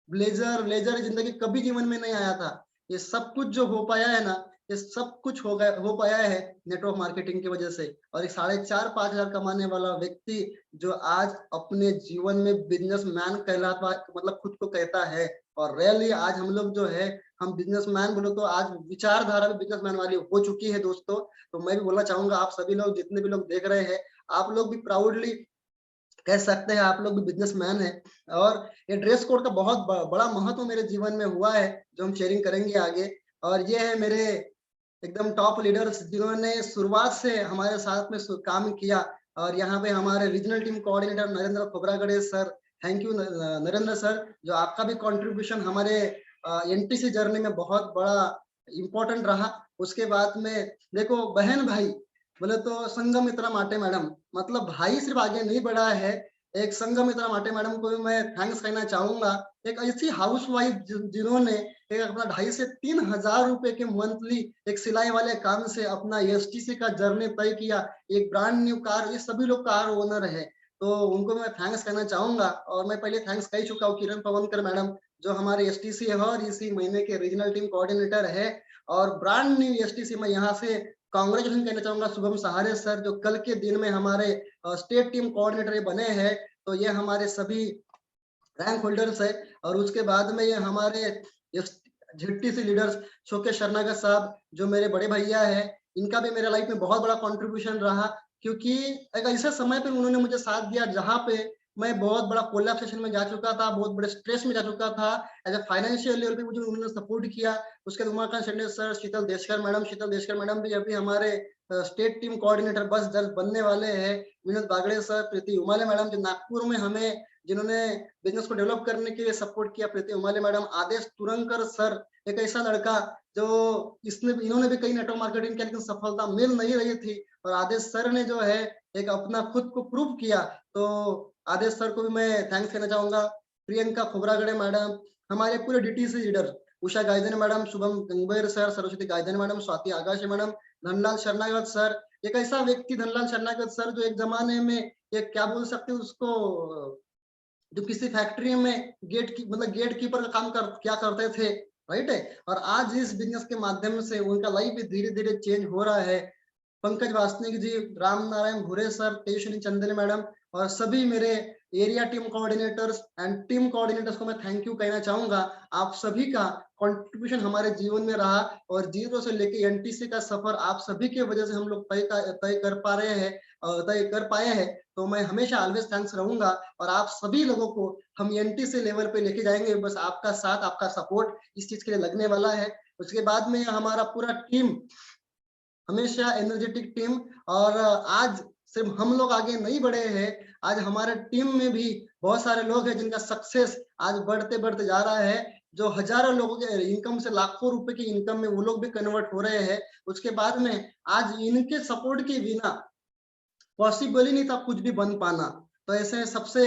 ब्लेज़र ब्लेज़र ज़िंदगी कभी जीवन में नहीं आया था। ये सब कुछ जो हो पाया है ना, ये सब कुछ हो पाया है नेटवर्क मार्केटिंग की वज़ह से। और एक साढ़े 4-5 हज़ार कमाने वाला व्यक्ति जो आज अपने जीवन में बिज़नेसमैन कहलाता, मतलब खुद को कहता है। और रियली आज हम लोग जो है, हम बिज़नेसमैन बोलो तो आज विचारधारा भी बिज़नेसमैन वाली हो चुकी है दोस्तों। तो मैं भी बोलना चाहूँगा, आप सभी लोग जितने भी लोग देख रहे हैं, आप लोग भी प्राउडली कह सकते हैं आप लोग भी बिजनेसमैन हैं। और ये ड्रेस कोड का बहुत बड़ा महत्व मेरे जीवन में हुआ है, जो हम शेयरिंग करेंगे आगे। और ये है मेरे एकदम टॉप लीडर्स जिन्होंने शुरुआत से हमारे साथ में काम किया। और यहाँ पे हमारे regional team coordinator Narendra Khobragade sir, thank you Narendra sir, जो आपका भी कंट्रीब्यूशन हमारे एनटीसी जर्नी में बहुत बड़ा इम्पोर्टेंट रहा। उसके बाद में देखो बहन भाई बोले तो संघमित्रा माटे मैडम, मतलब भाई सिर्फ आगे नहीं बढ़ा है, एक संघमित्रा माटे मैडम को भी मैं थैंक्स कहना चाहूंगा। एक ऐसी हाउसवाइफ जिन्होंने एक अपना 2,500 से 3,000 रुपए के मंथली एक सिलाई वाले काम से अपना एसटीसी का जर्नी तय किया। एक ब्रांड न्यू कार, ये सभी लोग कार ओनर है, तो उनको मैं थैंक्स कहना चाहूंगा। और मैं पहले थैंक्स कह चुका हूँ किरण पवनकर मैडम, जो हमारे एसटीसी है और इसी महीने के रीजनल टीम कोऑर्डिनेटर है। और ब्रांड न्यू एसटीसी में यहाँ से कांग्रेचुलेशन कहना चाहूंगा शुभम सहारे सर, जो कल के दिन में हमारे स्टेट टीम कोऑर्डिनेटर बने हैं। तो ये हमारे सभी रैंक होल्डर्स है। और उसके बाद में ये हमारे झिट्टी लीडर्स शोकेश शरनागत साहब, जो मेरे बड़े भैया है, इनका भी मेरे लाइफ में बहुत बड़ा कंट्रीब्यूशन रहा, क्योंकि एक ऐसे समय पे उन्होंने मुझे साथ दिया जहाँ पे मैं बहुत बड़ा कोलैप्स सेशन में जा चुका था, बहुत बड़े स्ट्रेस में जा चुका था। एज ए फाइनेंशियल लेवल पे मुझे उन्होंने सपोर्ट किया। उसके बाद उमाकांत शेंडे सर, शीतल देशकर मैडम भी अभी हमारे स्टेट टीम कोऑर्डिनेटर बस जल्द बनने वाले हैं। विनोद बागड़े सर, प्रीति उमाले मैडम, जो नागपुर में हमें जिन्होंने बिजनेस को डेवलप करने के लिए सपोर्ट किया, प्रीति उमाले मैडम। आदेश तुरंकर सर, एक ऐसा लड़का जो इन्होंने भी कई नेटवर्क मार्केटिंग किया, लेकिन सफलता मिल नहीं रही थी, और आदेश सर ने जो है एक अपना खुद को प्रूव किया। तो आदेश सर को भी मैं थैंक्स कहना चाहूंगा। प्रियंका खोबरागड़े मैडम, हमारे पूरे DTC leader, Usha Gaydhan madam, Shubham Gangber sir, Saraswati Gaydhan madam, Swati Agashe madam, Dhanlal Sharanagat sir. एक ऐसा व्यक्ति धनलाल शरणागत सर, जो एक जमाने में एक क्या बोल सकते हैं उसको, जो किसी फैक्ट्री में गेट कीपर का काम क्या करते थे, राइट है। और आज इस बिजनेस के माध्यम से उनका लाइफ भी धीरे धीरे चेंज हो रहा है। पंकज वासनिक जी, राम नारायण भूरे सर, तेजस्विनी चंदेल मैडम, और सभी मेरे area team coordinators and team coordinators को मैं थैंक यू कहना चाहूंगा। आप सभी का कंट्रीब्यूशन हमारे जीवन में रहा, और जीरो से लेके एनटीसी का सफर आप सभी की वजह से हम लोग तय कर पा रहे हैं, तय कर पाए हैं। तो मैं हमेशा ऑलवेज थैंक्स रहूंगा, और आप सभी लोगों को हम एनटीसी लेवल पे लेके जाएंगे। बस आपका साथ, आपका सपोर्ट इस चीज के लिए लगने वाला है। उसके बाद में हमारा पूरा टीम, हमेशा एनर्जेटिक टीम। और आज सिर्फ हम लोग आगे नहीं बढ़े हैं, आज हमारे टीम में भी बहुत सारे लोग हैं जिनका सक्सेस आज बढ़ते बढ़ते जा रहा है, जो हजारों लोगों के इनकम से लाखों रुपए की इनकम में वो लोग भी कन्वर्ट हो रहे हैं। उसके बाद में आज इनके सपोर्ट के बिना पॉसिबल ही नहीं था कुछ भी बन पाना। तो ऐसे सबसे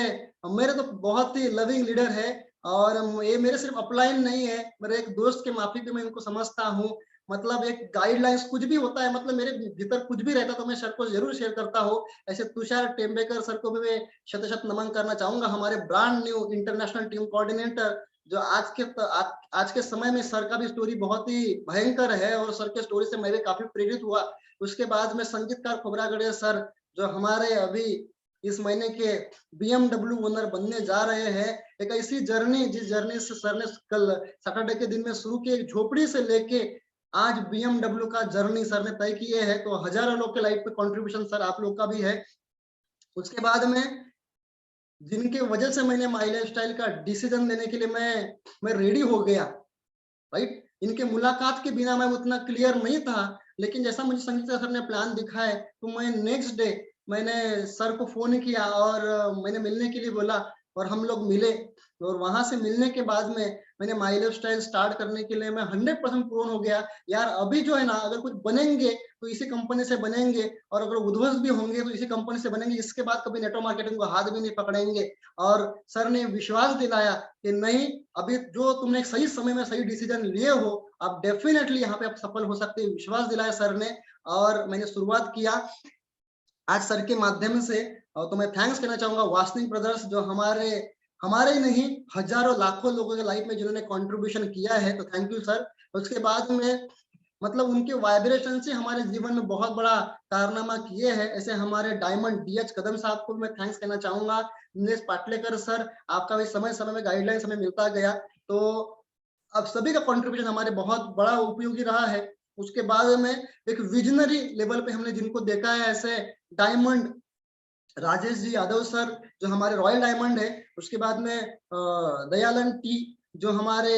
मेरे तो बहुत ही लविंग लीडर है, और ये मेरे सिर्फ अपलाइन नहीं है, मेरे एक दोस्त के माफिक भी मैं इनको समझता हूँ। मतलब एक गाइडलाइंस कुछ भी होता है, मतलब मेरे भीतर कुछ भी रहता, तो मैं सर को जरूर शेयर करता हूँ। ऐसे तुषार टेम्बेकर सर को भी मैं शत शत नमन करना चाहूंगा, हमारे brand new international team coordinator, जो आज के समय में सर का भी स्टोरी बहुत ही भयंकर है, और सर के स्टोरी से मैं भी काफी प्रेरित हुआ। उसके बाद में संगीतकार खोबरागड़े सर, जो हमारे अभी इस महीने के बीएमडब्ल्यू ओनर बनने जा रहे हैं। एक ऐसी जर्नी, जिस जर्नी से सर ने कल सैटरडे के दिन में शुरू की, एक झोपड़ी से लेके आज बीएमडब्ल्यू का जर्नी सर ने तय किए है। तो हजारों लोग के लाइफ पे कंट्रीब्यूशन सर आप लोग का भी है। उसके बाद में जिनके वजह से मैंने माई लाइफ स्टाइल का डिसीजन लेने के लिए मैं रेडी हो गया, राइट। इनके मुलाकात के बिना मैं उतना क्लियर नहीं था, लेकिन जैसा मुझे संगीत सर ने प्लान दिखाया, तो मैं नेक्स्ट डे मैंने सर को फोन किया और मैंने मिलने के लिए बोला, और हम लोग मिले। और वहां से मिलने के बाद में मैंने माई लाइफ स्टाइल स्टार्ट करने के लिए मैं 100% पूर्ण हो गया यार। अभी जो है ना, अगर कुछ बनेंगे तो इसी कंपनी से बनेंगे, और अगर उद्ध्वस्त भी होंगे तो इसी कंपनी से बनेंगे। इसके बाद कभी नेटवर्क मार्केटिंग को हाथ भी नहीं पकड़ेंगे। और सर ने विश्वास दिलाया कि नहीं, अभी जो तुमने एक सही समय में सही डिसीजन लिए हो, आप डेफिनेटली यहाँ पे आप सफल हो सकते हैं। विश्वास दिलाया सर ने, और मैंने शुरुआत किया आज सर के माध्यम से। तो मैं थैंक्स कहना चाहूंगा वासनिक ब्रदर्स, जो हमारे हमारे ही नहीं हजारों लाखों लोगों के लाइफ में जिन्होंने कंट्रीब्यूशन किया है। तो थैंक यू सर। उसके बाद में मतलब उनके वाइब्रेशन से हमारे जीवन में बहुत बड़ा कारनामा किए हैं। ऐसे हमारे डायमंड डीएच कदम साहब को मैं थैंक्स कहना चाहूंगा। नीलेश पाटलेकर सर, आपका भी समय समय में गाइडलाइंस हमें मिलता गया। तो अब सभी का कंट्रीब्यूशन हमारे बहुत बड़ा उपयोगी रहा है। उसके बाद में एक विजनरी लेवल पे हमने जिनको देखा है, ऐसे डायमंड राजेश जी यादव सर, जो हमारे रॉयल डायमंड है। उसके बाद में दयालन टी, जो हमारे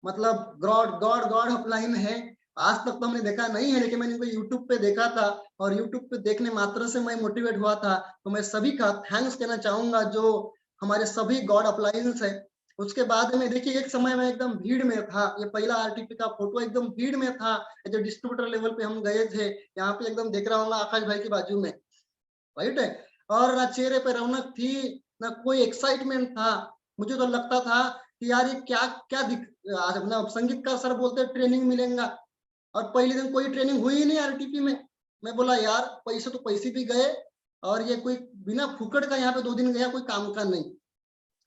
मतलब गॉड गॉड गॉड अपलाइन है। आज तक तो हमने देखा नहीं है, लेकिन मैंने इनको यूट्यूब पे देखा था, और यूट्यूब पे देखने मात्र से मैं मोटिवेट हुआ था। तो मैं सभी का थैंक्स कहना चाहूंगा, जो हमारे सभी गॉड अपलाइंस है। उसके बाद में देखिए, एक समय में एकदम भीड़ में था, ये पहला आरटीपी का फोटो एकदम भीड़ में था। जो डिस्ट्रीब्यूटर लेवल पे हम गए थे, यहाँ पे एकदम देख रहा होगा आकाश भाई के बाजू में, राइट है। और ना चेहरे पे रौनक थी, ना कोई एक्साइटमेंट था। मुझे तो लगता था कि यार ये क्या क्या ना संगीतकार सर बोलते ट्रेनिंग मिलेगा, और पहले दिन कोई ट्रेनिंग हुई ही नहीं आरटीपी में। मैं बोला यार, पैसे तो पैसे भी गए, और ये कोई बिना फुकट का यहाँ पे 2 दिन गया, कोई काम का नहीं।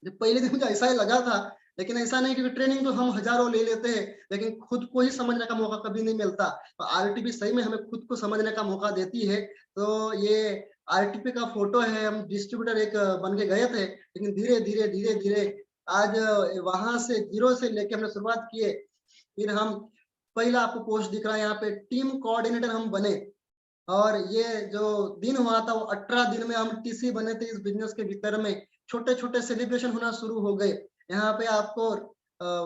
जब पहले दिन मुझे ऐसा ही लगा था। लेकिन ऐसा नहीं, क्योंकि ट्रेनिंग तो हम हजारों ले लेते हैं, लेकिन खुद को ही समझने का मौका कभी नहीं मिलता। तो आरटीपी सही में हमें खुद को समझने का मौका देती है। तो ये आरटीपी का फोटो है, हम डिस्ट्रीब्यूटर एक बन के गए थे, लेकिन धीरे धीरे धीरे धीरे आज वहां से जीरो से लेके हमने शुरुआत किए। फिर हम पहला आपको पोस्ट दिख रहा है यहाँ पे, टीम कोऑर्डिनेटर हम बने। और ये जो दिन हुआ था, वो 18 दिन में हम टीसी बने थे इस बिजनेस के भीतर में। छोटे छोटे सेलिब्रेशन होना शुरू हो गए यहाँ पे आपको।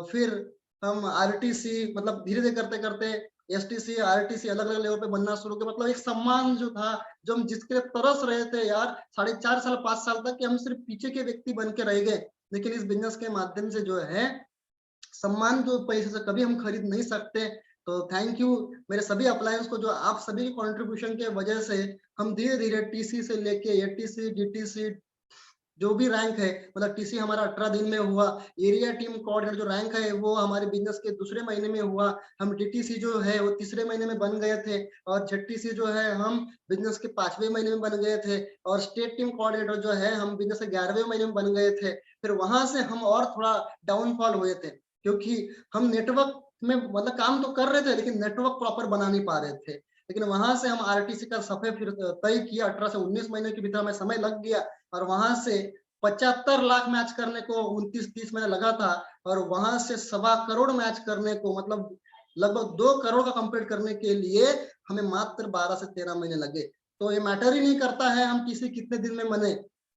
फिर हम आरटीसी मतलब धीरे धीरे करते करते एसटीसी आरटीसी अलग अलग लेवल पे बनना शुरू किया। मतलब एक सम्मान जो था, जो हम जिसके लिए तरस रहे थे यार 4.5 साल 5 साल तक, कि हम सिर्फ पीछे के व्यक्ति बन के रह गए। लेकिन इस बिजनेस के माध्यम से जो है सम्मान, जो पैसे से कभी हम खरीद नहीं सकते। तो थैंक यू मेरे सभी अप्लायंस को, जो आप सभी की कंट्रीब्यूशन के वजह से हम धीरे धीरे टीसी से लेके एटीसी डीटीसी जो भी रैंक है, मतलब टीसी हमारा 18 दिन में हुआ। एरिया टीम कोऑर्डिनेटर जो रैंक है, वो हमारे बिजनेस के दूसरे महीने में हुआ। हम डीटीसी जो है वो तीसरे महीने में बन गए थे, और जेटीसी जो है हम बिजनेस के 5वें महीने में बन गए थे, और स्टेट टीम कोऑर्डिनेटर जो है हम बिजनेस के 11वें महीने में बन गए थे। फिर वहां से हम और थोड़ा डाउनफॉल हुए थे, क्योंकि हम नेटवर्क में मतलब काम तो कर रहे थे, लेकिन नेटवर्क प्रॉपर बना नहीं पा रहे थे। लेकिन वहां से हम आरटीसी का सफे फिर तय किया। 18 से 19 महीने के भीतर हमें समय लग गया, और वहां से 75 लाख मैच करने को 29-30 महीने लगा था। और वहां से 1.25 करोड़ मैच करने को, मतलब लगभग 2 करोड़ का कंप्लीट करने के लिए हमें मात्र 12 से 13 महीने लगे। तो ये मैटर ही नहीं करता है हम टीसी कितने दिन में बने,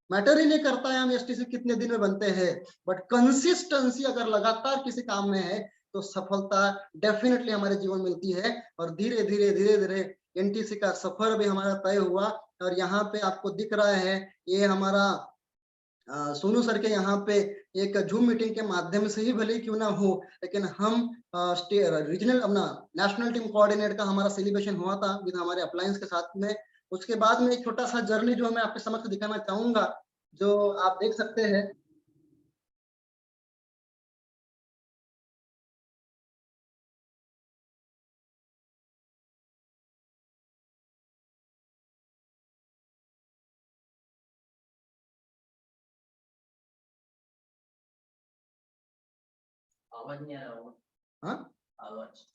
मैटर ही नहीं करता है हम एसटीसी कितने दिन में बनते हैं, बट कंसिस्टेंसी अगर लगातार किसी काम में है, तो सफलता डेफिनेटली हमारे जीवन में मिलती है। और धीरे धीरे धीरे धीरे एनटीसी का सफर भी हमारा तय हुआ। और यहाँ पे आपको दिख रहा है, ये हमारा सोनू सर के यहाँ पे एक जूम मीटिंग के माध्यम से ही भले क्यों ना हो, लेकिन हम रीजनल अपना नेशनल टीम कोऑर्डिनेटर का हमारा सेलिब्रेशन हुआ था विद हमारे अप्लायंस के साथ में। उसके बाद में एक छोटा सा जर्नी जो मैं आपके समक्ष दिखाना चाहूंगा, जो आप देख सकते हैं। आवाज नहीं आ रहा। हाँ, आवाज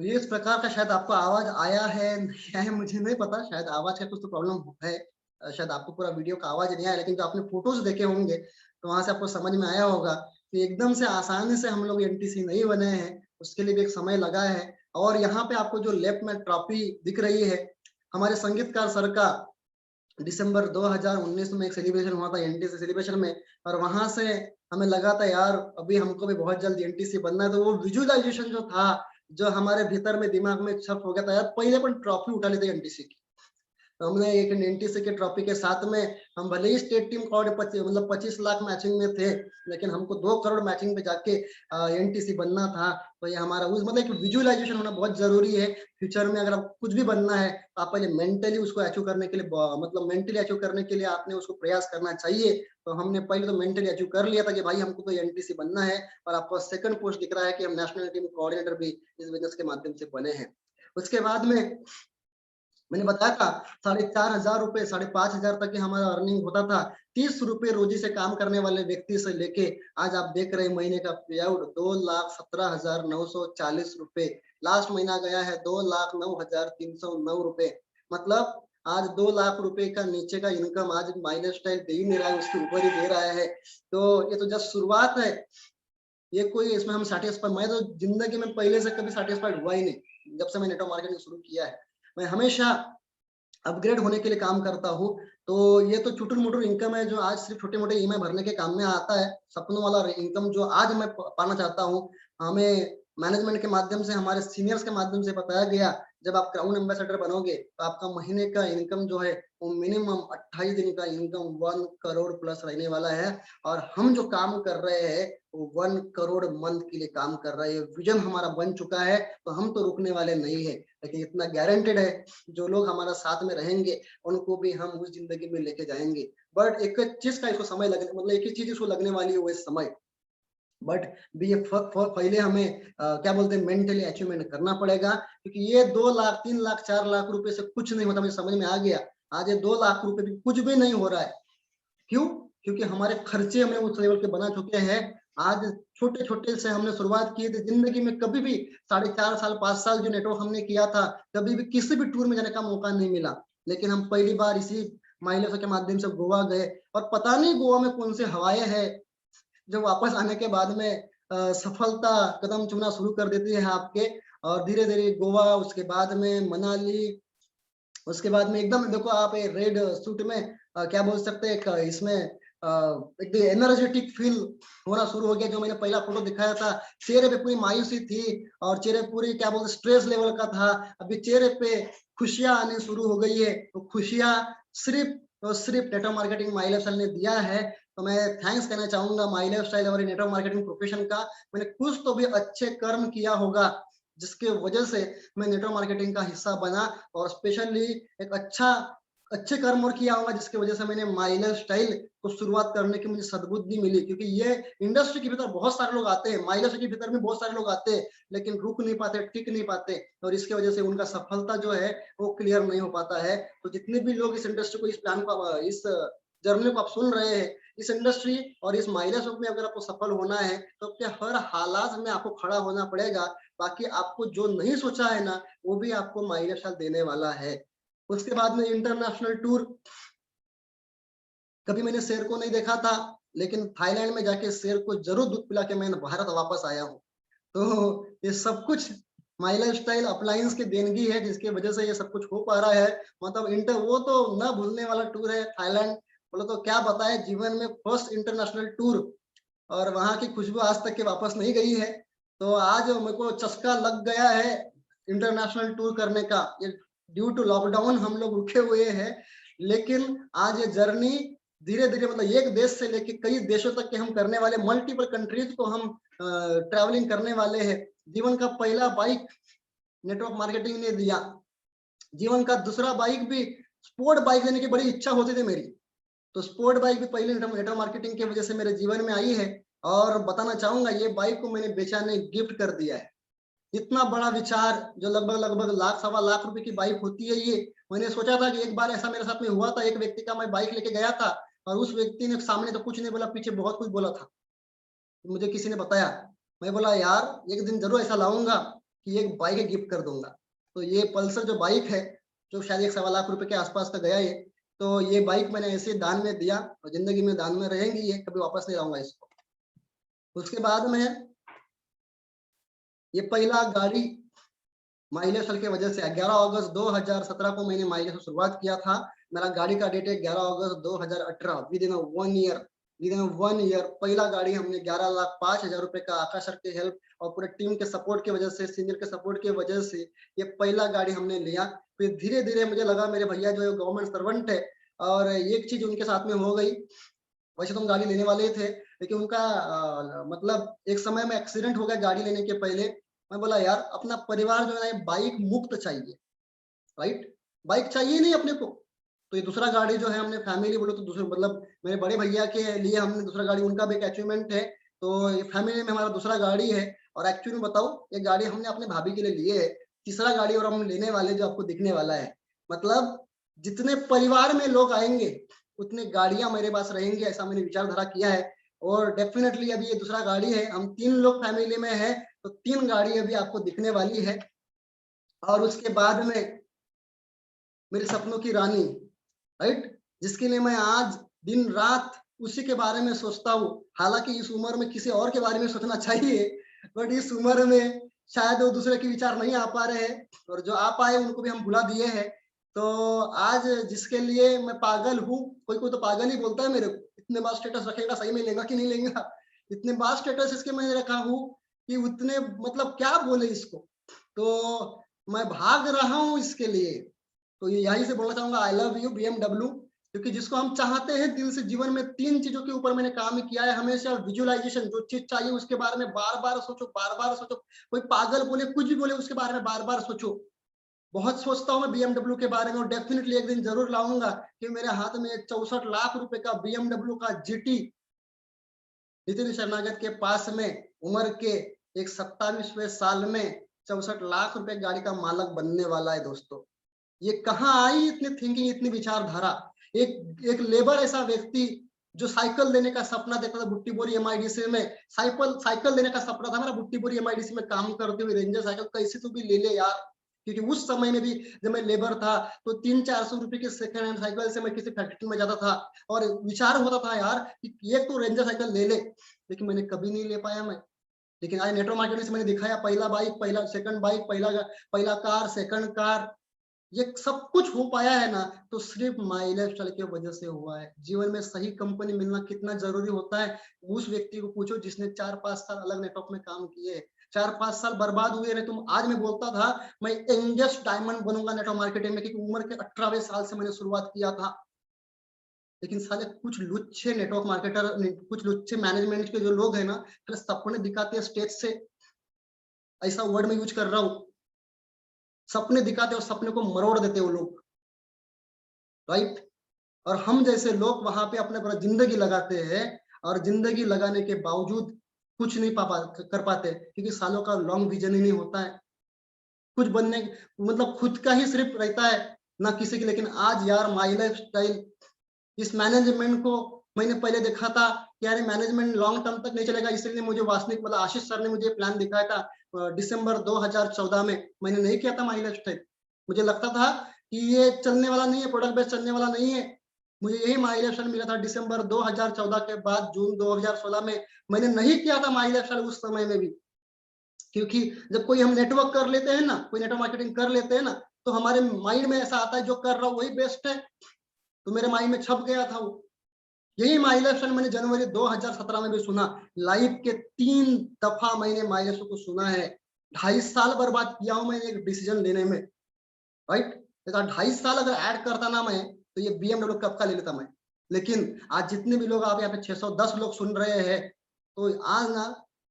तो ये इस प्रकार का शायद आपको आवाज आया है, नहीं आया मुझे नहीं पता, शायद आवाज का कुछ तो प्रॉब्लम है। शायद आपको पूरा वीडियो का आवाज नहीं आया, लेकिन जो आपने फोटोज देखे होंगे तो वहां से आपको समझ में आया होगा कि एकदम से आसानी से हम लोग एनटीसी नहीं बने हैं, उसके लिए भी एक समय लगा है। और यहाँ पे आपको जो लेफ्ट में ट्रॉफी दिख रही है, हमारे संगीतकार सर का दिसंबर 2019 में एक सेलिब्रेशन हुआ था एनटीसी सेलिब्रेशन में, और वहां से हमें लगा था यार अभी हमको भी बहुत जल्द एनटीसी बनना है। तो वो विजुअलाइजेशन जो था, जो हमारे भीतर में दिमाग में छप हो गया था, यार पहले अपन ट्रॉफी उठा लेते एनटीसी की। तो हमने एक एनटीसी के ट्रॉफी के साथ में, हम भले ही स्टेट टीम कॉर्ड 25 लाख मैचिंग में थे, लेकिन हमको 2 करोड़ मैचिंग पे जाके एनटीसी बनना था। तो ये हमारा उस मतलब एक विजुअलाइजेशन होना बहुत जरूरी है। फ्यूचर में अगर आप कुछ भी बनना है तो आप पहले मेंटली उसको अचीव करने के लिए मतलब मेंटली अचीव करने के लिए आपने उसको प्रयास करना चाहिए। तो हमने पहले तो मेंटली अचीव कर लिया था कि भाई हमको तो एनटीसी बनना है, और आपको सेकंड पोस्ट दिख रहा है कि हम नेशनल टीम कोऑर्डिनेटर भी इस बिजनेस के माध्यम से बने हैं। उसके बाद में मैंने बताया था 4,500 रुपए 5,500 तक की हमारा अर्निंग होता था। 30 रुपए रोजी से काम करने वाले व्यक्ति से लेके आज आप देख रहे हैं महीने का पे आउट 2,17,940 रुपए। लास्ट महीना गया है 2,09,309 रुपए। मतलब आज 2 लाख रुपए का नीचे का इनकम आज माइलस्टाइल दे ही नहीं रहा है, उसके ऊपर ही दे रहा है। तो ये तो जस्ट शुरुआत है। ये कोई इसमें हम सेटिस्फाइड, मैं तो जिंदगी में पहले से कभी सेटिस्फाइड हुआ ही नहीं जब से मैं नेटवर्क मार्केटिंग शुरू किया है। मैं हमेशा अपग्रेड होने के लिए काम करता हूँ। तो ये तो चुटुर-मुटुर इनकम है जो आज सिर्फ छोटे-मोटे ईएमआई भरने के काम में आता है। सपनों वाला इनकम जो आज मैं पाना चाहता हूँ, हमें मैनेजमेंट के माध्यम से, हमारे सीनियर्स के माध्यम से बताया गया, जब आप क्राउन एम्बेसडर बनोगे तो आपका महीने का इनकम जो है वो मिनिमम 28 दिन का इनकम 1 करोड़ प्लस रहने वाला है। और हम जो काम कर रहे हैं वो 1 करोड़ मंथ के लिए काम कर रहे हैं। विजन हमारा बन चुका है, तो हम तो रुकने वाले नहीं है। लेकिन इतना गारंटेड है, जो लोग हमारा साथ में रहेंगे उनको भी हम उस जिंदगी में लेके जाएंगे। बट एक चीज का इसको समय लगने, मतलब एक ही चीज इसको लगने वाली है, वो समय। बट ये पहले हमें क्या बोलते हैं मेंटली अचीवमेंट करना पड़ेगा, क्योंकि ये 2 लाख 3 लाख 4 लाख रुपए से कुछ नहीं होता। मुझे समझ में आ गया आज ये 2 लाख रुपए भी कुछ भी नहीं हो रहा है। क्यों? क्योंकि हमारे खर्चे हमने उस लेवल के बना चुके हैं। आज छोटे-छोटे से हमने शुरुआत की थी, जिंदगी में कभी भी 4.5 साल 5 साल जो नेटवर्क हमने किया था, कभी भी किसी भी टूर में जाने का मौका नहीं मिला। लेकिन हम पहली बार इसी माइलेज के माध्यम से गोवा गए, और पता नहीं गोवा में कौन सी हवाएं हैं जो वापस आने के बाद में सफलता कदम चूमना शुरू कर देती है आपके। और धीरे-धीरे गोवा, उसके बाद में मनाली, उसके बाद में एकदम देखो आप ये रेड सूट में क्या बोल सकते हैं, एक इसमें एक एनर्जेटिक फील होना शुरू हो गया। जो मैंने पहला फोटो दिखाया था, चेहरे पे पूरी मायूसी थी और चेहरे पूरी क्या बोलते स्ट्रेस लेवल का था। अभी चेहरे पे खुशियां आने शुरू हो गई है। तो खुशियां सिर्फ और सिर्फ network marketing my life style ने दिया है। तो मैं थैंक्स कहना चाहूंगा माई लाइफ स्टाइल और नेटवर्क मार्केटिंग प्रोफेशन का। मैंने कुछ तो भी अच्छे कर्म किया होगा जिसके वजह से मैं नेटवर्क मार्केटिंग का हिस्सा बना, और स्पेशली एक अच्छे कर्म और किया होगा जिसकी वजह से मैंने माई लाइफ स्टाइल को शुरुआत करने की मुझे सद्बुद्धि मिली। क्योंकि ये इंडस्ट्री के भीतर बहुत सारे लोग आते हैं, माई लाइफ के भीतर में बहुत सारे लोग आते हैं, लेकिन रुक नहीं पाते, टिक नहीं पाते, और इसकी वजह से उनका सफलता जो है वो क्लियर नहीं हो पाता है। तो जितने भी लोग इस इंडस्ट्री को, इस प्लान को, इस जर्नी को आप सुन रहे हैं, इस इंडस्ट्री और इस माइलेज में अगर आपको सफल होना है तो अपने हर हालात में आपको खड़ा होना पड़ेगा। बाकी आपको जो नहीं सोचा है ना, वो भी आपको माइलेज देने वाला है। उसके बाद में इंटरनेशनल टूर, कभी मैंने शेर को नहीं देखा था, लेकिन थाईलैंड में जाके शेर को जरूर दूध पिला के मैं भारत वापस आया हूँ। तो ये सब कुछ माई लाइफ स्टाइल अप्लायंस की देनगी है, जिसकी वजह से ये सब कुछ हो पा रहा है। मतलब इंटर वो तो ना भूलने वाला टूर है थाईलैंड। बोलो तो क्या बताए, जीवन में फर्स्ट इंटरनेशनल टूर, और वहां की खुशबू आज तक के वापस नहीं गई है। तो आज मेरे को चस्का लग गया है इंटरनेशनल टूर करने का। ये ड्यू टू लॉकडाउन हम लोग रुके हुए हैं, लेकिन आज ये जर्नी धीरे धीरे, मतलब एक देश से लेके कई देशों तक के हम करने वाले, मल्टीपल कंट्रीज को हम ट्रैवलिंग करने वाले हैं। जीवन का पहला बाइक नेटवर्क मार्केटिंग ने दिया। जीवन का दूसरा बाइक भी, स्पोर्ट बाइक लेने की बड़ी इच्छा होती थी मेरी, तो स्पोर्ट बाइक भी पहले नेटवर्क मार्केटिंग की वजह से मेरे जीवन में आई है। और बताना चाहूंगा ये बाइक को मैंने बेचा नहीं, गिफ्ट कर दिया है। इतना बड़ा विचार, जो लगभग लगभग लाख सवा लाख रुपए की बाइक होती है ये। मैंने सोचा था कि एक बार ऐसा मेरे साथ में हुआ था, एक व्यक्ति का मैं बाइक लेके गया था, और उस व्यक्ति ने सामने तो कुछ नहीं बोला, पीछे बहुत कुछ बोला था। मुझे किसी ने बताया, मैं बोला यार एक दिन जरूर ऐसा लाऊंगा। कि एक बाइक गिफ्ट कर दूंगा। तो ये पल्सर जो बाइक है, जो शायद 1.25 लाख रुपए के आसपास का गया ये, तो ये बाइक मैंने ऐसे दान में दिया और जिंदगी में दान में रहेंगी, ये कभी वापस नहीं लाऊंगा इसको। उसके बाद में ये पहला गाड़ी माइलेज सेल की वजह से 11 अगस्त 2017 को मैंने माइलेज से शुरुआत किया था। मेरा गाड़ी का डेट है 11 अगस्त 2018। With in 1 year, with in 1 year पहला गाड़ी हमने 11,05,000 रुपए का आकाश सर के हेल्प और पूरे टीम के सपोर्ट की वजह से, सीनियर के सपोर्ट की वजह से ये पहला गाड़ी हमने लिया। फिर धीरे धीरे मुझे लगा मेरे भैया जो है गवर्नमेंट सर्वेंट है और एक चीज उनके साथ में हो गई। वैसे तो हम गाड़ी लेने वाले थे, लेकिन उनका मतलब एक समय में एक्सीडेंट हो गया गाड़ी लेने के पहले। मैं बोला यार अपना परिवार जो है बाइक मुक्त चाहिए, राइट, बाइक चाहिए नहीं अपने को। तो ये दूसरा गाड़ी जो है हमने फैमिली बोलो तो दूसरे मतलब मेरे बड़े भैया के लिए हमने दूसरा गाड़ी, उनका भी एक अचीवमेंट है, तो ये फैमिली में हमारा दूसरा गाड़ी है। और एक्चुअली में बताऊं ये गाड़ी हमने अपने भाभी के लिए लिए है, तीसरा गाड़ी और हम लेने वाले जो आपको दिखने वाला है। मतलब जितने परिवार में लोग आएंगे उतने गाड़ियां मेरे पास रहेंगी, ऐसा मैंने विचारधारा किया है। और डेफिनेटली अभी ये दूसरा गाड़ी है, हम 3 लोग फैमिली में है, तो 3 गाड़ी अभी आपको दिखने वाली है। और उसके बाद में मेरे सपनों की रानी, राइट, जिसके लिए मैं आज दिन रात उसी के बारे में सोचता हूँ। हालांकि इस उम्र में किसी और के बारे में सोचना चाहिए, बट इस उम्र में शायद वो दूसरे के विचार नहीं आ पा रहे हैं, और जो आ पाए उनको भी हम भुला दिए हैं। तो आज जिसके लिए मैं पागल हूँ, कोई कोई तो पागल ही बोलता है मेरे को, इतने बार स्टेटस रखेगा, सही में लेगा कि नहीं लेगा, इतने बार स्टेटस इसके मैंने रखा हूँ कि उतने मतलब क्या बोले इसको। तो मैं भाग रहा हूँ इसके लिए। तो ये यहीं से बोलना चाहूंगा, आई लव यू BMW, क्योंकि जिसको हम चाहते हैं दिल से। जीवन में 3 चीजों के ऊपर मैंने काम किया है हमेशा। विजुअलाइजेशन, जो चीज चाहिए उसके बारे में बार बार सोचो, बार बार सोचो। कोई पागल बोले, कुछ भी बोले, उसके बारे में बार बार सोचो। बहुत सोचता हूँ मैं BMW के बारे में, और डेफिनेटली एक दिन जरूर लाऊंगा कि मेरे हाथ में 64 लाख रुपए का BMW का GT नितिन शरणागत के पास में उम्र के एक 27वें साल में 64 लाख रुपए गाड़ी का मालक बनने वाला है दोस्तों। ये कहाँ आई इतनी थिंकिंग, इतनी विचारधारा। एक लेबर ऐसा व्यक्ति जो साइकिल लेने का सपना देखता था बुट्टी बोरी MIDC में, साइकिल लेने का सपना था मेरा बुट्टी बोरी MIDC में काम करते हुए। रेंजर साइकिल कैसे तो भी ले ले यार, क्योंकि उस समय में भी जब मैं लेबर था तो 300-400 रुपए के सेकंड हैंड साइकिल से मैं किसी फैक्ट्री में जाता था, और विचार होता था यार कि ये तो रेंजर साइकिल ले ले, लेकिन मैंने कभी नहीं ले पाया मैं। लेकिन आज नेटवर्क मार्केटिंग से मैंने दिखाया, पहला बाइक, पहला सेकंड बाइक, पहला कार, सेकंड कार, ये सब कुछ हो पाया है ना, तो सिर्फ माई लाइफ स्टाइल की वजह से हुआ है। जीवन में सही कंपनी मिलना कितना जरूरी होता है, उस व्यक्ति को पूछो जिसने 4-5 साल अलग नेटवर्क में काम किए। 4-5 साल बर्बाद हुए रहे। तुम आज मैं बोलता था मैं यंगेस्ट डायमंड बनूंगा नेटवर्क मार्केटिंग में, क्योंकि उम्र के 18वें साल से मैंने शुरुआत किया था। लेकिन साले कुछ लुच्चे नेटवर्क मार्केटर, कुछ लुच्चे मैनेजमेंट के जो लोग हैं ना, सपने दिखाते हैं स्टेज से, ऐसा वर्ड में यूज कर रहा हूँ, सपने दिखाते और सपने को मरोड़ देते वो लोग, राइट। और हम जैसे लोग वहां पे अपने पूरा जिंदगी लगाते हैं, और जिंदगी लगाने के बावजूद कुछ नहीं कर पाते, क्योंकि सालों का लॉन्ग विजन ही नहीं होता है। कुछ बनने मतलब खुद का ही सिर्फ रहता है, ना किसी की। लेकिन आज यार माई लाइफ स्टाइल, इस मैनेजमेंट को मैंने पहले देखा था कि यार मैनेजमेंट लॉन्ग टर्म तक नहीं चलेगा, इसलिए मुझे वासनिक मतलब आशीष सर ने मुझे प्लान दिखाया था दिसंबर 2014 में। मैंने नहीं किया था माई लाइफ स्टाइल, मुझे लगता था कि ये चलने वाला नहीं है, प्रोडक्ट बेस चलने वाला नहीं है। मुझे यही माई लाइफ स्टाइल मिला था दिसंबर 2014 के बाद जून 2016 में। मैंने नहीं किया था माई लाइफ स्टाइल उस समय में भी, क्योंकि जब कोई हम नेटवर्क कर लेते हैं ना, कोई नेटवर्क मार्केटिंग कर लेते हैं ना, तो हमारे माइंड में ऐसा आता है जो कर रहा हूँ वही बेस्ट है। तो मेरे माइंड में छप गया था वो। यही माई लाइफ स्टाइल मैंने जनवरी 2017 में भी सुना। लाइफ के 3 दफा मैंने माई लाइफ को सुना है। 2.5 साल बर्बाद किया हूं मैंने एक डिसीजन लेने में, राइट। 2.5 साल अगर ऐड करता ना मैं, तो ये BMW कब का ले लेता मैं। लेकिन आज जितने भी लोग आप यहाँ पे 610 लोग सुन रहे हैं, तो आज ना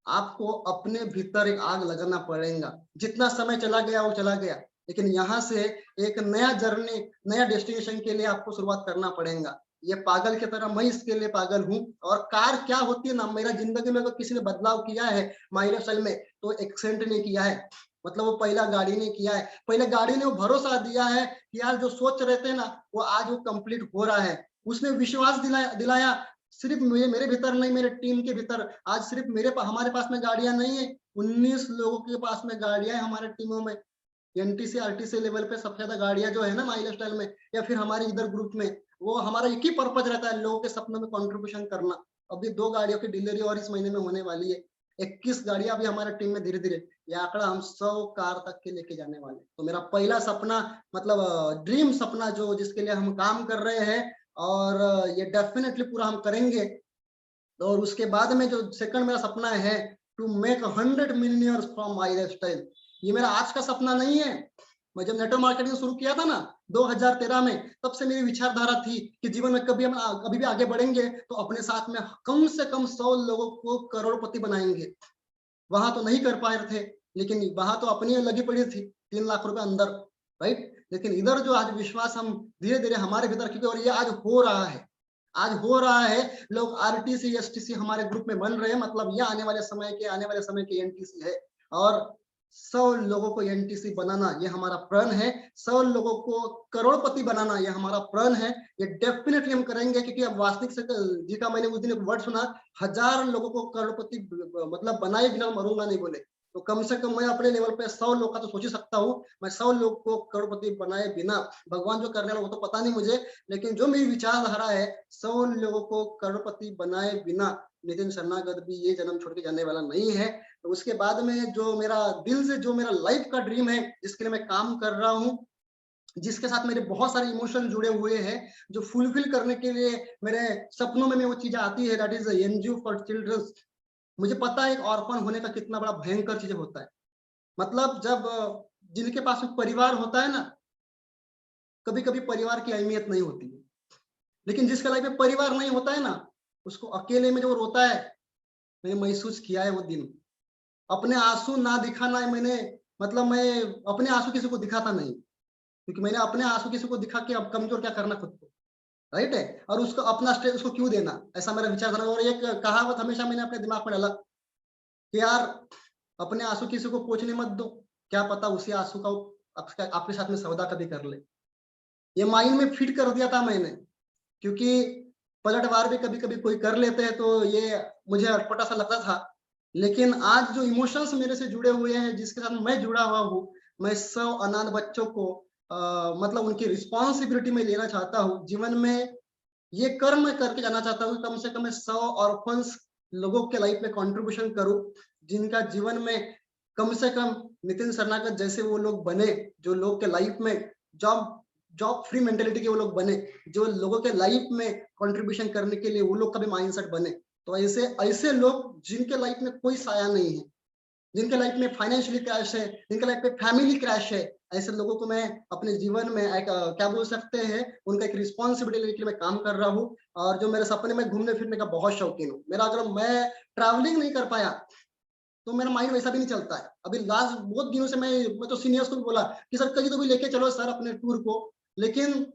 आपको अपने भीतर एक आग लगाना पड़ेगा। जितना समय चला गया वो चला गया, लेकिन यहाँ से एक नया जर्नी, नया डेस्टिनेशन के लिए आपको शुरुआत करना पड़ेगा। ये पागल की तरह मैं इसके लिए पागल हूँ। और कार क्या होती है ना, मेरा जिंदगी में अगर किसी ने बदलाव किया है माई लाइफ स्टाइल में, तो एक्सेंट ने किया है। मतलब वो पहला गाड़ी ने किया है, पहले गाड़ी ने वो भरोसा दिया है कि यार जो सोच रहे थे ना वो आज वो कंप्लीट हो रहा है। उसने विश्वास दिलाया सिर्फ मेरे भीतर नहीं, मेरे टीम के भीतर आज सिर्फ हमारे पास में गाड़ियां नहीं है, 19 लोगों के पास में गाड़ियां है हमारे टीमों में। एनटीसी आरटीसी लेवल पे सबसे ज्यादा गाड़ियां जो है ना माई स्टाइल में या फिर हमारे इधर ग्रुप में, वो हमारा एक ही पर्पज रहता है, लोगों के सपनों में कंट्रीब्यूशन करना। अभी 2 गाड़ियों की डिलीवरी और इस महीने में होने वाली है। 21 गाड़ियां अभी हमारे टीम में धीरे-धीरे, ये आंकड़ा हम 100 कार तक के लेके जाने वाले। तो मेरा पहला सपना मतलब ड्रीम सपना जो जिसके लिए हम काम कर रहे हैं और ये डेफिनेटली पूरा हम करेंगे। और उसके बाद में जो सेकंड मेरा सपना है to make 100 millionaires from my lifestyle. ये मेरा आज का सपना नहीं है। मैं जब नेटवर्क मार्केटिंग शुरू किया था ना 2013 में, तब से मेरी विचारधारा थी कि जीवन में कभी भी आगे बढ़ेंगे तो अपने साथ में कम से कम 100 लोगों को करोड़पति बनाएंगे। वहां तो नहीं कर पाए थे, लेकिन वहां तो अपनी लगी पड़ी थी 3 लाख रुपए अंदर, राइट। लेकिन इधर जो आज विश्वास हम धीरे धीरे हमारे भीतर, क्योंकि और ये आज हो रहा है, आज हो रहा है। लोग आरटीसी एसटीसी हमारे ग्रुप में बन रहे हैं, मतलब ये आने वाले समय के एनटीसी है। और 100 लोगों को एनटीसी बनाना ये हमारा प्रण है। 100 लोगों को करोड़पति बनाना ये हमारा प्रण है। ये डेफिनेटली हम करेंगे, क्योंकि अब वास्तविक से जी का मैंने उस दिन एक वर्ड सुना, 1000 लोगों को करोड़पति मतलब बनाए बिना मरूंगा नहीं बोले। तो कम से कम मैं अपने लेवल पे 100 लोग का तो सोच ही सकता हूँ। मैं 100 लोग को करोड़पति बनाए बिना, भगवान जो करने वाला वो तो पता नहीं मुझे, लेकिन जो मेरी विचारधारा है 100 लोगों को करोड़पति बनाए बिना नितिन शरणागत भी ये जन्म छोड़ के जाने वाला नहीं है। तो उसके बाद में जो मेरा दिल से जो मेरा लाइफ का ड्रीम है, जिसके लिए मैं काम कर रहा हूँ, जिसके साथ मेरे बहुत सारे इमोशन जुड़े हुए हैं, जो फुलफिल करने के लिए मेरे सपनों में वो चीजें आती है, that is NGO for childrens. मुझे पता है एक ऑर्फन होने का कितना बड़ा भयंकर चीज होता है। मतलब जब जिनके पास में परिवार होता है ना, कभी कभी परिवार की अहमियत नहीं होती है, लेकिन जिसके लाइफ में परिवार नहीं होता है ना, उसको अकेले में जो रोता है, मैंने महसूस किया है वो दिन। अपने आंसू ना दिखाना है मैंने, मतलब मैं अपने आंसू किसी को दिखाता नहीं, क्योंकि मैंने अपने आंसू किसी को दिखा के अब कमजोर क्या करना खुद को, राइट है। और उसको अपना स्ट्रेस उसको क्यों देना, ऐसा मेरा विचार था। और एक कहावत हमेशा मैंने अपने दिमाग में डाला कि यार अपने आंसू किसी को पोंछने मत दो, क्या पता उसी आंसू का आपके साथ में सौदा कभी कर ले। ये माइंड में फिट कर दिया था मैंने, क्योंकि पलटवार भी कभी कभी कोई कर लेते हैं तो ये मुझे अटपटा सा लगता था। लेकिन आज जो इमोशंस मेरे से जुड़े हुए हैं, जिसके साथ मैं जुड़ा हुआ हूँ, मैं 100 अनाथ बच्चों को मतलब उनकी रिस्पॉन्सिबिलिटी में लेना चाहता हूँ। जीवन में ये कर्म मैं करके जाना चाहता हूँ, कम से कम मैं 100 ऑर्फन्स लोगों के लाइफ में कंट्रीब्यूशन करूँ, जिनका जीवन में कम से कम नितिन शरणागत जैसे वो लोग बने, जो लोग के लाइफ में जॉब जॉब फ्री मेंटेलिटी के वो लोग बने, जो लोगों के लाइफ में कंट्रीब्यूशन करने के लिए वो लोग का भी माइंडसेट बने। तो ऐसे ऐसे लोग जिनके लाइफ में कोई साया नहीं है, जिनके लाइफ में फाइनेंशियली क्रैश है, जिनके लाइफ में फैमिली क्रैश है, ऐसे लोगों को मैं अपने जीवन में एक क्या बोल सकते हैं, उनका एक रिस्पॉन्सिबिलिटी लेके मैं काम कर रहा हूँ। और जो मेरे सपने में घूमने फिरने का बहुत शौकीन हूँ। मेरा अगर मैं ट्रैवलिंग नहीं कर पाया तो मेरा माइंड वैसा भी नहीं चलता है। अभी लास्ट बहुत दिनों से मैं तो सीनियर्स को भी बोला कि सर कहीं तो भी लेके चलो सर अपने टूर को, लेकिन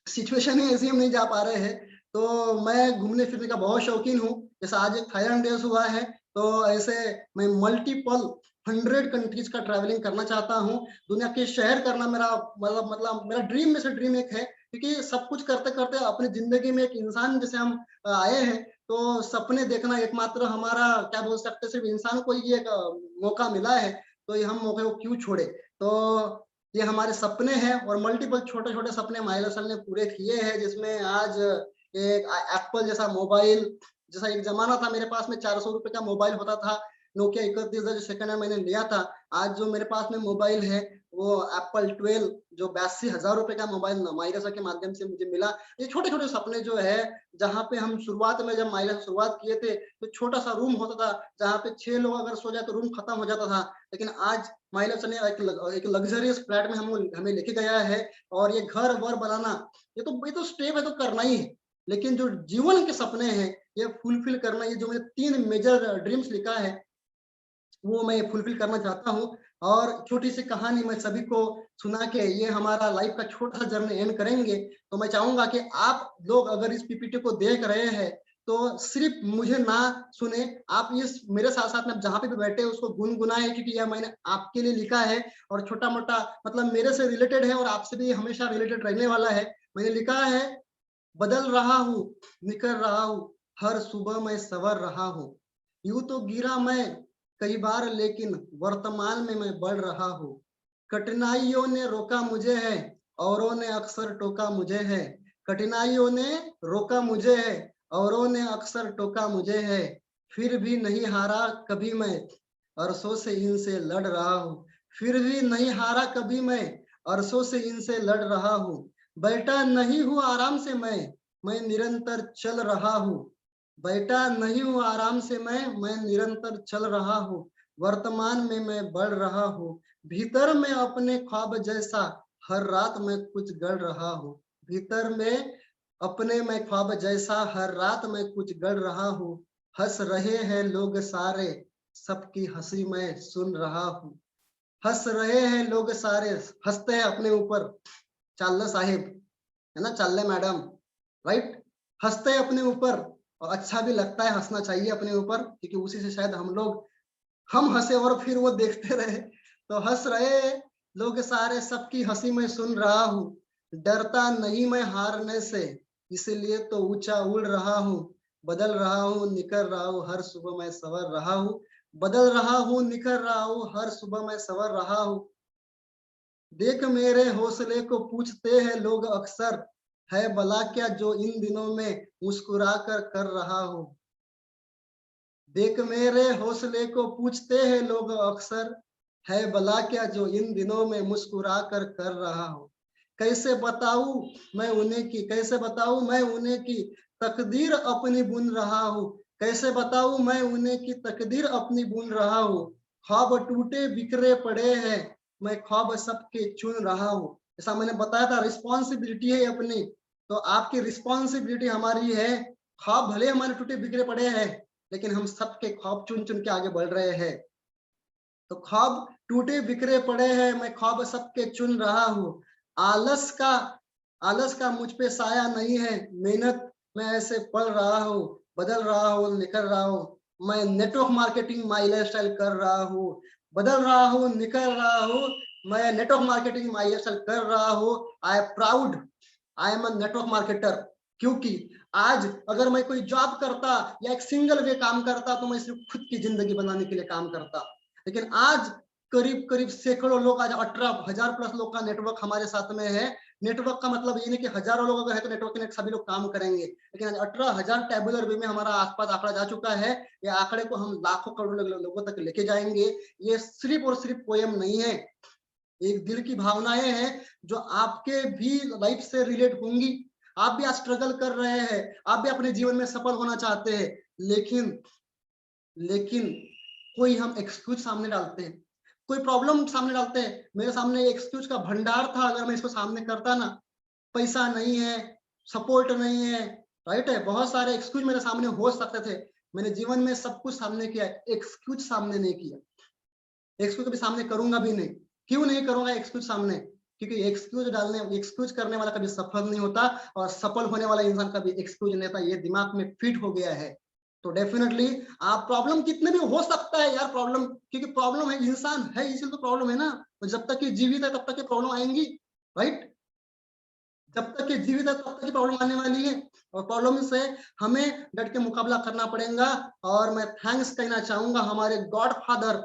सिचुएशन ही ऐसी हम नहीं जा पा रहे हैं। तो मैं घूमने फिरने का बहुत शौकीन हूँ। जैसा आज एक थाईलैंड डेज हुआ है, तो ऐसे मैं मल्टीपल 100 कंट्रीज का ट्रैवलिंग करना चाहता हूँ। दुनिया के शहर करना मेरा मतलब मेरा ड्रीम में से ड्रीम एक है, क्योंकि सब कुछ करते करते अपनी जिंदगी में एक इंसान जैसे हम आए हैं, तो सपने देखना एकमात्र हमारा क्या बोल सकते हैं, सिर्फ इंसान को ही एक मौका मिला है, तो ये हम मौके को क्यों छोड़े। तो ये हमारे सपने हैं और मल्टीपल छोटे-छोटे सपने माइल हसल ने पूरे किए हैं, जिसमें आज एक एप्पल जैसा मोबाइल, जैसा एक ज़माना था मेरे पास में ₹400 का मोबाइल होता था, नोकिया 3110 जो सेकंड हैंड मैंने लिया था। आज जो मेरे पास में मोबाइल है वो एप्पल 12 जो ₹82,000 का मोबाइल माइरसा के माध्यम से मुझे मिला। ये छोटे-छोटे सपने जो है, जहाँ पे हम शुरुआत में जब माइरसा शुरुआत किए थे, तो छोटा-सा रूम होता था, जहाँ पे 6 लोग अगर सो जाए तो रूम खत्म हो जाता था। लेकिन आज माइलस ने एक लग्जरियस फ्लैट में हमें लेके गया है। और ये घर-वर बनाना, ये तो स्टेप है, तो करना ही है। लेकिन जो जीवन के सपने हैं, ये फुलफिल करना, ये जो मैंने 3 मेजर ड्रीम्स लिखा है, वो मैं फुलफिल करना चाहता हूँ। और छोटी-सी कहानी मैं सभी को सुना के ये हमारा लाइफ का छोटा-सा जर्नी एंड करेंगे। तो मैं चाहूँगा कि आप लोग अगर इस पीपीटी को देख रहे हैं, तो सिर्फ़ मुझे ना सुने, आप इस मेरे साथ-साथ में जहाँ पे भी बैठे हैं उसको गुनगुनाएँ, क्योंकि यह मैंने आपके लिए लिखा है और छोटा-मोटा मतलब मेरे से रिलेटेड है और आपसे भी हमेशा रिलेटेड रहने वाला है। मैंने लिखा है, बदल रहा हूँ, निखर रहा हूँ, हर सुबह मैं संवर रहा हूँ। यूं तो गिरा मैं कई बार, लेकिन वर्तमान में मैं बढ़ रहा हूँ। कठिनाइयों ने रोका मुझे है, औरों ने अक्सर टोका मुझे है। कठिनाइयों ने रोका मुझे है, औरों ने अक्सर टोका मुझे है। फिर भी नहीं हारा कभी मैं, अरसों से इनसे लड़ रहा हूँ। फिर भी नहीं हारा कभी मैं, अरसों से इनसे लड़ रहा हूँ। बैठा नहीं हूँ आराम से मैं निरंतर चल रहा हूँ। बैठा नहीं हूँ आराम से मैं निरंतर चल रहा हूँ। वर्तमान में मैं बढ़ रहा हूँ। भीतर में अपने ख्वाब जैसा हर रात मैं कुछ गढ़ रहा हूँ। भीतर में अपने मैं ख्वाब जैसा हर रात मैं कुछ गढ़ रहा हूँ। हंस रहे हैं लोग सारे, सबकी हंसी मैं सुन रहा हूँ। हंस रहे हैं लोग सारे, हंसते हैं अपने ऊपर। चाल्ला साहिब, है ना, चाल्ले मैडम, राइट। हंसते हैं अपने ऊपर, और अच्छा भी लगता है, हंसना चाहिए अपने ऊपर, क्योंकि उसी से शायद हम हंसे और फिर वो देखते रहे। तो हंस रहे लोग सारे, सबकी हंसी मैं सुन रहा हूँ। डरता नहीं मैं हारने से, इसीलिए तो ऊंचा उड़ रहा हूँ। बदल रहा हूँ, निकल रहा हूँ, हर सुबह मैं संवर रहा हूँ। बदल रहा हूँ, निकल रहा हूँ, हर सुबह मैं संवर रहा हूँ। देख मेरे हौसले को पूछते हैं लोग अक्सर, है भला क्या जो इन दिनों में मुस्कुरा कर रहा हूँ। देख मेरे हौसले को पूछते हैं लोग अक्सर, है भला क्या जो इन दिनों में मुस्कुरा कर रहा हूँ। कैसे बताऊं मैं उन्हें की, कैसे बताऊं मैं उन्हें की तकदीर अपनी बुन रहा हूँ। कैसे बताऊं मैं उन्हें की तकदीर अपनी बुन रहा हूँ। ख्वाब टूटे बिखरे पड़े हैं, मैं ख्वाब सबके चुन रहा हूँ। जैसा मैंने बताया था, रिस्पॉन्सिबिलिटी है अपनी, तो आपकी रिस्पॉन्सिबिलिटी हमारी है। ख्वाब भले हमारे टूटे बिखरे पड़े हैं, लेकिन हम सबके ख्वाब चुन चुन के आगे बढ़ रहे हैं। तो ख्वाब टूटे बिखरे पड़े हैं, मैं ख्वाब सबके चुन रहा हूँ। आलस का आलस का मुझ पे साया नहीं है, मेहनत में ऐसे पढ़ रहा हूँ। बदल रहा हूँ, निकल रहा हूँ, मैं नेटवर्क मार्केटिंग माई लाइफस्टाइल कर रहा हूँ। बदल रहा हूँ, निकल रहा हूँ, मैं नेटवर्क मार्केटिंग माई लाइफस्टाइल कर रहा हूँ। I proud, I am a network marketer. क्योंकि आज अगर मैं कोई जॉब करता या एक सिंगल वे काम करता, तो मैं सिर्फ खुद की जिंदगी बनाने के लिए काम करता। लेकिन आज करीब करीब सैकड़ों लोग, आज 18,000 प्लस लोग का नेटवर्क हमारे साथ में है। नेटवर्क का मतलब ये नहीं कि हजारों लोग अगर है तो नेटवर्क के सभी लोग काम करेंगे, लेकिन आज 18,000 टेबुलर वे में हमारा आसपास आंकड़ा जा चुका है। ये आंकड़े को हम लाखों करोड़ों लोगों तक लेके जाएंगे। ये सिर्फ और सिर्फ पोएम नहीं है, एक दिल की भावनाएं हैं जो आपके भी लाइफ से रिलेट होंगी। आप भी आज स्ट्रगल कर रहे हैं, आप भी अपने जीवन में सफल होना चाहते हैं, लेकिन लेकिन कोई हम एक्सक्यूज सामने डालते हैं, कोई प्रॉब्लम सामने डालते हैं। मेरे सामने एक्सक्यूज का भंडार था, अगर मैं इसको सामने करता ना, पैसा नहीं है, सपोर्ट नहीं है, राइट है, बहुत सारे एक्सक्यूज मेरे सामने हो सकते थे। मैंने जीवन में सब कुछ सामने किया, एक्सक्यूज सामने नहीं किया। एक्सक्यूज कभी सामने करूंगा भी नहीं। क्यों नहीं करूंगा एक्सक्यूज सामने? क्योंकि एक्सक्यूज करने वाला कभी सफल नहीं होता, और सफल होने वाला इंसान कभी एक्सक्यूज नहीं होता। ये दिमाग में फिट हो गया है। तो डेफिनेटली आप प्रॉब्लम कितने भी हो सकता है यार, प्रॉब्लम, क्योंकि प्रॉब्लम है, इंसान है, इसीलिए तो प्रॉब्लम है ना। तो जब तक ये जीवित है तब तक ये प्रॉब्लम आएंगी, राइट। जब तक ये जीवित है तब तक ये प्रॉब्लम आने वाली है, और प्रॉब्लम से हमें डट के मुकाबला करना पड़ेगा। और मैं थैंक्स कहना चाहूंगा हमारे गॉड फादर,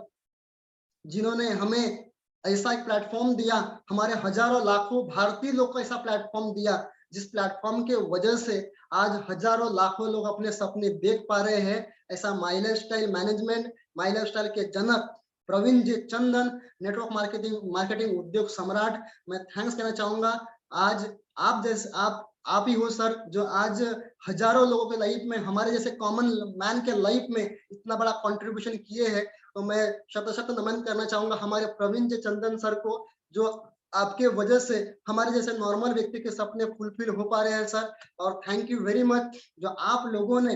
जिन्होंने हमें ऐसा एक प्लेटफॉर्म दिया, हमारे हजारों लाखों भारतीय लोग को ऐसा प्लेटफॉर्म दिया, जिस प्लेटफॉर्म के वजह से आज हजारों लाखों लोग अपने सपने देख पा रहे हैं। ऐसा माई लाइफस्टाइल मैनेजमेंट, माई लाइफस्टाइल के जनक प्रवीण जी चंदन, नेटवर्क मार्केटिंग उद्योग सम्राट, मैं थैंक्स कहना चाहूंगा। आज आप जैसे आप ही हो सर, जो आज हजारों लोगों के लाइफ में, हमारे जैसे कॉमन मैन के लाइफ में इतना बड़ा कंट्रीब्यूशन किए हैं। तो मैं शत शत नमन करना चाहूंगा हमारे प्रवीण जी चंदन सर को, जो आपके वजह से हमारे जैसे नॉर्मल व्यक्ति के सपने फुलफिल हो पा रहे हैं सर। और थैंक यू वेरी मच, जो आप लोगों ने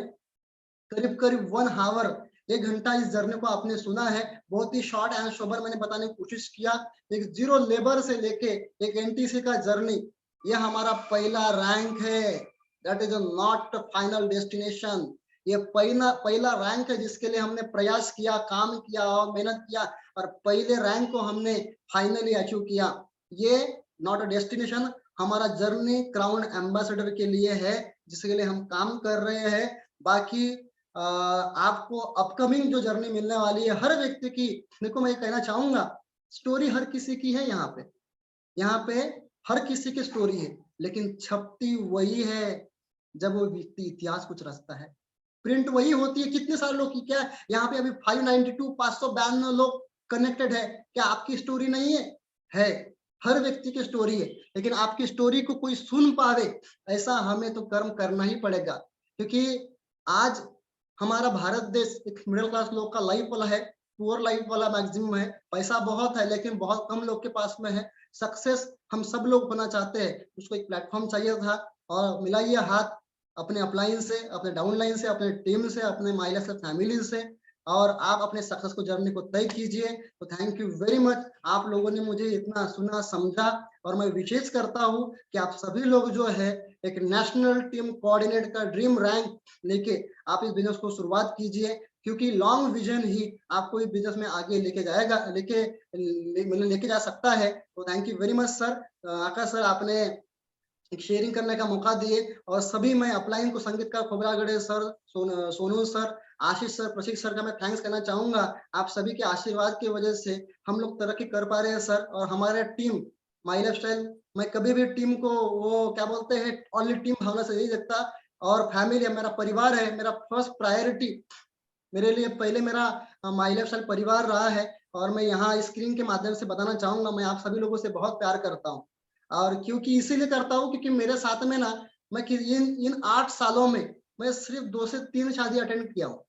करीब करीब 1 आवर, 1 घंटा इस जर्नी को आपने सुना है। बहुत ही शॉर्ट एंड सोबर मैंने बताने की कोशिश किया। एक जीरो लेबर से लेके एक एनटीसी का जर्नी, ये हमारा पहला रैंक है। That is not final destination. ये पहला रैंक है, जिसके लिए हमने प्रयास किया, काम किया और मेहनत किया, और पहले रैंक को हमने फाइनली अचीव किया। ये नॉट अ डेस्टिनेशन, हमारा जर्नी क्राउन एम्बेसडर के लिए है, जिसके लिए हम काम कर रहे हैं। बाकी आपको अपकमिंग जो जर्नी मिलने वाली है हर व्यक्ति की, देखो मैं ये कहना चाहूंगा, स्टोरी हर किसी की है यहाँ पे हर किसी की स्टोरी है, लेकिन छपती वही है जब वो व्यक्ति इतिहास कुछ रचता है। प्रिंट वही होती है, कितने सारे लोग की, क्या यहाँ पे अभी 592 592 लोग कनेक्टेड है, क्या आपकी स्टोरी नहीं है? है, हर व्यक्ति की स्टोरी है, लेकिन आपकी स्टोरी को कोई सुन पावे ऐसा हमें तो कर्म करना ही पड़ेगा। क्योंकि आज हमारा भारत देश एक मिडिल क्लास लोग का लाइफ वाला है, पुअर लाइफ वाला मैक्सिमम है, पैसा बहुत है लेकिन बहुत कम लोग के पास में है। सक्सेस हम सब लोग होना चाहते हैं, उसको एक प्लेटफॉर्म चाहिए था और मिलाइए हाथ अपने अपलाइन से, अपने डाउनलाइन से, अपने टीम से, अपने माइलस फैमिली से, और आप अपने सक्सेस को जर्नी को तय कीजिए। तो थैंक यू वेरी मच, आप लोगों ने मुझे इतना सुना समझा, और मैं विशेष करता हूँ कि आप सभी लोग जो है एक नेशनल टीम कोऑर्डिनेट का ड्रीम रैंक लेके आप इस बिजनेस को शुरुआत कीजिए, क्योंकि लॉन्ग विजन ही आपको इस बिजनेस में आगे लेके जाएगा, लेके जा सकता है। तो thank you very much sir. Akash sir, आपने एक शेयरिंग करने का मौका दिए, और सभी मैं अपलाइन को, संगीतकार खोबरागड़े सर, सोनू सर, आशीष सर, प्रशिक सर का मैं थैंक्स करना चाहूंगा। आप सभी के आशीर्वाद की वजह से हम लोग तरक्की कर पा रहे हैं सर। और हमारे टीम माई लाइफ स्टाइल, मैं कभी भी टीम को वो क्या बोलते हैं, ओनली टीम भावना से नहीं देखता, और फैमिली मेरा परिवार है, मेरा फर्स्ट प्रायोरिटी मेरे लिए पहले मेरा माई लाइफ स्टाइल परिवार रहा है। और मैं यहाँ स्क्रीन के माध्यम से बताना चाहूंगा, मैं आप सभी लोगों से बहुत प्यार करता हूँ, और क्योंकि इसीलिए करता हूँ क्योंकि मेरे साथ में ना, मैं इन 8 सालों में मैं सिर्फ 2 से 3 शादी अटेंड किया हूँ।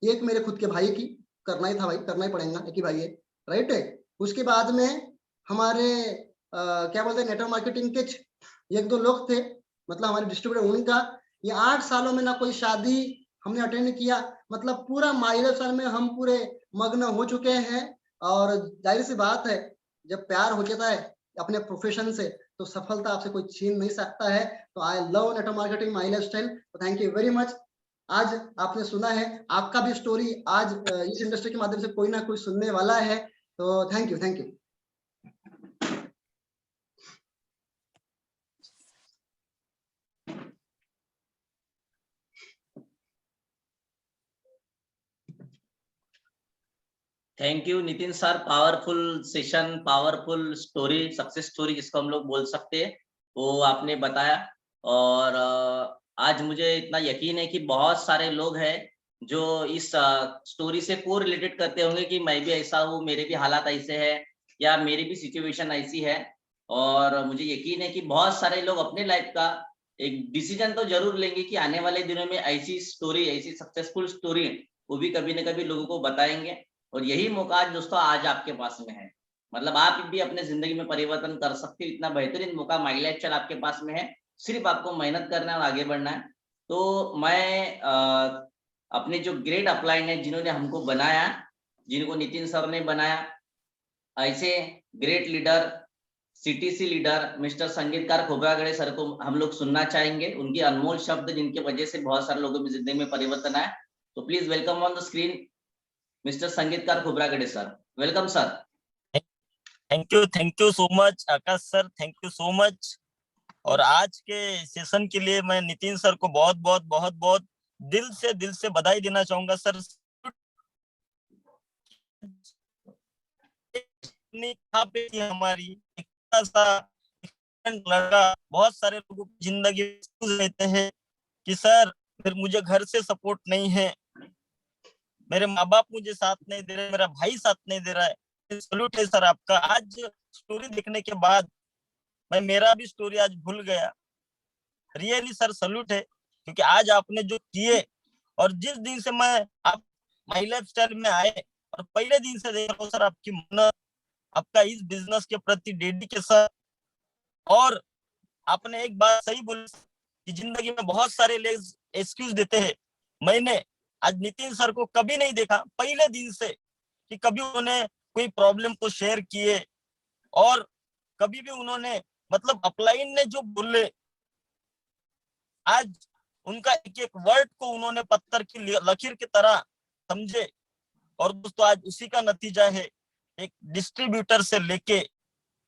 एक मेरे खुद के भाई की, करना ही था भाई, करना ही पड़ेगा, एक ही भाई है, राइट है। उसके बाद में हमारे क्या बोलते हैं, नेटवर्क मार्केटिंग के 1-2 लोग थे, मतलब हमारे डिस्ट्रीब्यूटर, उनका। ये 8 सालों में ना कोई शादी हमने अटेंड किया, मतलब पूरा माइलर साल में हम पूरे मग्न हो चुके हैं। और जाहिर सी बात है, जब प्यार हो जाता है अपने प्रोफेशन से, तो सफलता आपसे कोई छीन नहीं सकता है। तो I love network marketing my life style. तो थैंक यू वेरी मच। आज आपने सुना है, आपका भी स्टोरी आज इस इंडस्ट्री के माध्यम से कोई ना कोई सुनने वाला है। तो thank you, thank you. Thank you Nitin sir, powerful session, powerful story, success story जिसको हम लोग बोल सकते हैं, वो आपने बताया। और आज मुझे इतना यकीन है कि बहुत सारे लोग हैं जो इस स्टोरी से को रिलेटेड करते होंगे कि मैं भी ऐसा हूँ, मेरे भी हालात ऐसे हैं, या मेरी भी सिचुएशन ऐसी है। और मुझे यकीन है कि बहुत सारे लोग अपने लाइफ का एक डिसीजन तो जरूर लेंगे कि आने वाले दिनों में ऐसी स्टोरी, ऐसी सक्सेसफुल स्टोरी वो भी कभी न कभी लोगों को बताएंगे। और यही मौका आज दोस्तों आज आपके पास में है, मतलब आप भी अपने जिंदगी में परिवर्तन कर सकते हो। इतना बेहतरीन मौका माई लाइफ स्टाइल आपके पास में है, सिर्फ आपको मेहनत करना है और आगे बढ़ना है। तो मैं अपने जो ग्रेट अपलाइन है, जिन्होंने हमको बनाया, जिनको नितिन सर ने बनाया, ऐसे great leader, CTC leader mister Sangeetkar Khobragade sir को हम लोग सुनना चाहेंगे, उनके अनमोल शब्द जिनके वजह से बहुत सारे लोगों की जिंदगी में परिवर्तन आया। तो please welcome on the screen mister Sangeetkar Khobragade sir. Welcome sir. Thank you so much Aakash sir, thank you so much. और आज के सेशन के लिए मैं नितिन सर को बहुत बहुत दिल से बधाई देना चाहूंगा सर। हमारी सा लड़का, बहुत सारे लोगों की जिंदगी रहते हैं कि सर फिर मुझे घर से सपोर्ट नहीं है, मेरे माँ बाप मुझे साथ नहीं दे रहे, मेरा भाई साथ नहीं दे रहा है। सैल्यूट है सर आपका। आज स्टोरी देखने के बाद मैं मेरा भी स्टोरी आज भूल गया। रियली सर सैल्यूट है, क्योंकि आज आपने जो किए, और जिस दिन से मैं आप माई लाइफ स्टाइल में आए और पहले दिन से देख रहा हूँ सर आपकी मेहनत, आपका इस बिजनेस के प्रति डेडिकेशन। और आपने एक बात सही बोली कि जिंदगी में बहुत सारे लोग एक्सक्यूज देते हैं। मैंने आज नितिन सर को कभी नहीं देखा पहले दिन से कि कभी उन्होंने कोई प्रॉब्लम को शेयर किए, और कभी भी उन्होंने मतलब अपलाइन ने जो बोले, आज उनका एक एक वर्ड को उन्होंने पत्थर की लकीर की तरह समझे। और दोस्तों आज उसी का नतीजा है, एक डिस्ट्रीब्यूटर से लेके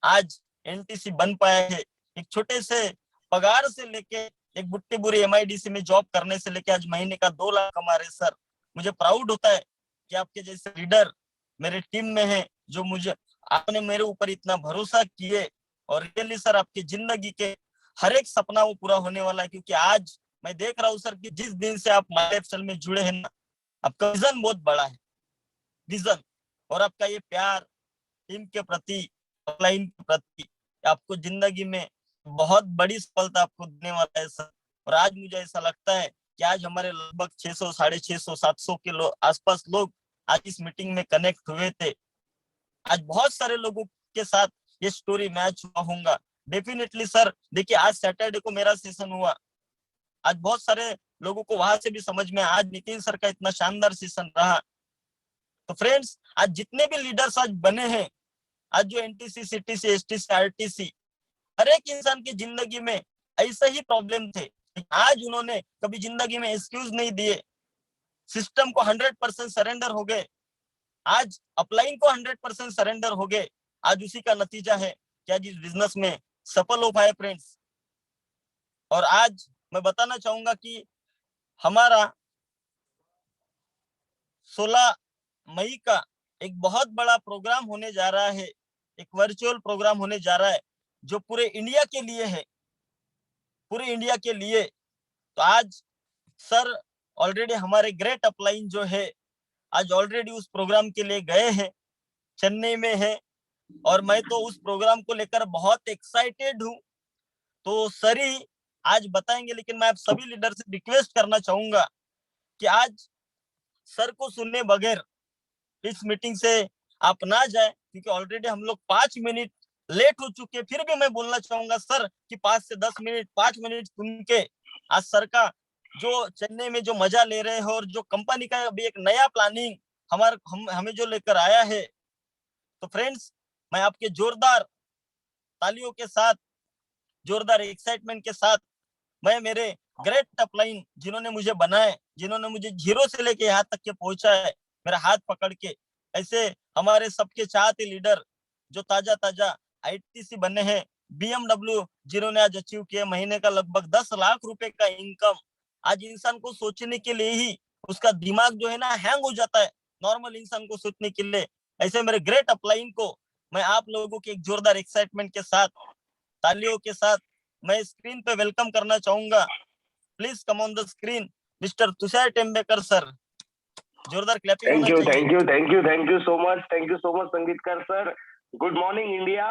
आज एनटीसी बन पाया है। एक छोटे से पगार से लेके एक बुट्टीबुरी MIDC में जॉब करने से लेके आज महीने का 2 लाख कमा रहे सर। मुझे प्राउड होता है कि आपके जैसे लीडर मेरे टीम में है, जो मुझे आपने मेरे ऊपर इतना भरोसा किए। और रियली सर आपकी जिंदगी के हर एक सपना वो पूरा होने वाला है, क्योंकि आज मैं देख रहा हूँ सर कि जिस दिन से आप माय लाइफस्टाइल में जुड़े हैं ना, आपका विजन बहुत बड़ा है, विजन। और आपका ये प्यार टीम के प्रति, ऑनलाइन के प्रति, आपको जिंदगी में बहुत बड़ी सफलता आपको देने वाला है सर। और आज मुझे ऐसा लगता है कि आज हमारे लगभग 600, 650, 700 के आसपास लोग आज इस मीटिंग में कनेक्ट हुए थे। आज बहुत सारे लोगों के साथ ये स्टोरी मैच हुआ होगा डेफिनेटली सर। देखिए आज सैटरडे को मेरा सेशन हुआ, आज बहुत सारे लोगों को वहां से भी समझ में आज नितिन सर का इतना शानदार सेशन रहा। तो फ्रेंड्स आज जितने भी लीडर्स आज बने हैं, आज जो NTC, CTC, STC, RTC, हर एक इंसान की जिंदगी में ऐसे ही प्रॉब्लम थे। आज उन्होंने कभी जिंदगी में एक्सक्यूज नहीं दिए, सिस्टम को 100% सरेंडर हो गए, आज अपलाइन को 100% सरेंडर हो गए। आज उसी का नतीजा है कि आज इस बिजनेस में सफल हो पाए फ्रेंड्स। और आज मैं बताना चाहूंगा कि हमारा 16 मई का एक बहुत बड़ा प्रोग्राम होने जा रहा है, एक वर्चुअल प्रोग्राम होने जा रहा है जो पूरे इंडिया के लिए है, पूरे इंडिया के लिए। तो आज सर ऑलरेडी हमारे ग्रेट अपलाइन जो है आज ऑलरेडी उस प्रोग्राम के लिए गए हैं, चेन्नई में है। और मैं तो उस प्रोग्राम को लेकर बहुत एक्साइटेड हूँ। तो सर ही आज बताएंगे, लेकिन मैं आप सभी लीडर से रिक्वेस्ट करना चाहूंगा कि आज सर को सुनने बगैर इस मीटिंग से आप ना जाए, क्योंकि ऑलरेडी हम लोग 5 मिनट लेट हो चुके। फिर भी मैं बोलना चाहूंगा सर कि 5 से 10 मिनट, 5 मिनट सुन के आज सर का जो चेन्नई में जो मजा ले रहे हैं और जो कंपनी का अभी एक नया प्लानिंग हमें जो लेकर आया है। तो फ्रेंड्स मैं आपके जोरदार तालियों के साथ, जोरदार एक्साइटमेंट के साथ मैं मेरे ग्रेट अपलाइन जिन्होंने मुझे बनाए, जिन्होंने मुझे जीरो से लेके यहाँ तक के पहुंचा है, मेरा हाथ पकड़ के, ऐसे हमारे सबके चाहते लीडर जो ताजा ताजा ITC बने हैं, BMW जिन्होंने आज अचीव किया महीने का लगभग 10 लाख रुपए का इनकम। आज इंसान को सोचने के लिए ही उसका दिमाग जो है ना हैंग हो जाता है, नॉर्मल इंसान को सोचने के लिए। ऐसे मेरे ग्रेट अपलाइन को मैं आप लोगों के एक जोरदार एक्साइटमेंट के साथ, तालियों के साथ मैं स्क्रीन पे वेलकम करना चाहूंगा। Please come on the screen mister Tushar Tembekar sir. जोरदार क्लैपिंग होना चाहिए। Thank you so much Sangeetkar sir. Good morning India.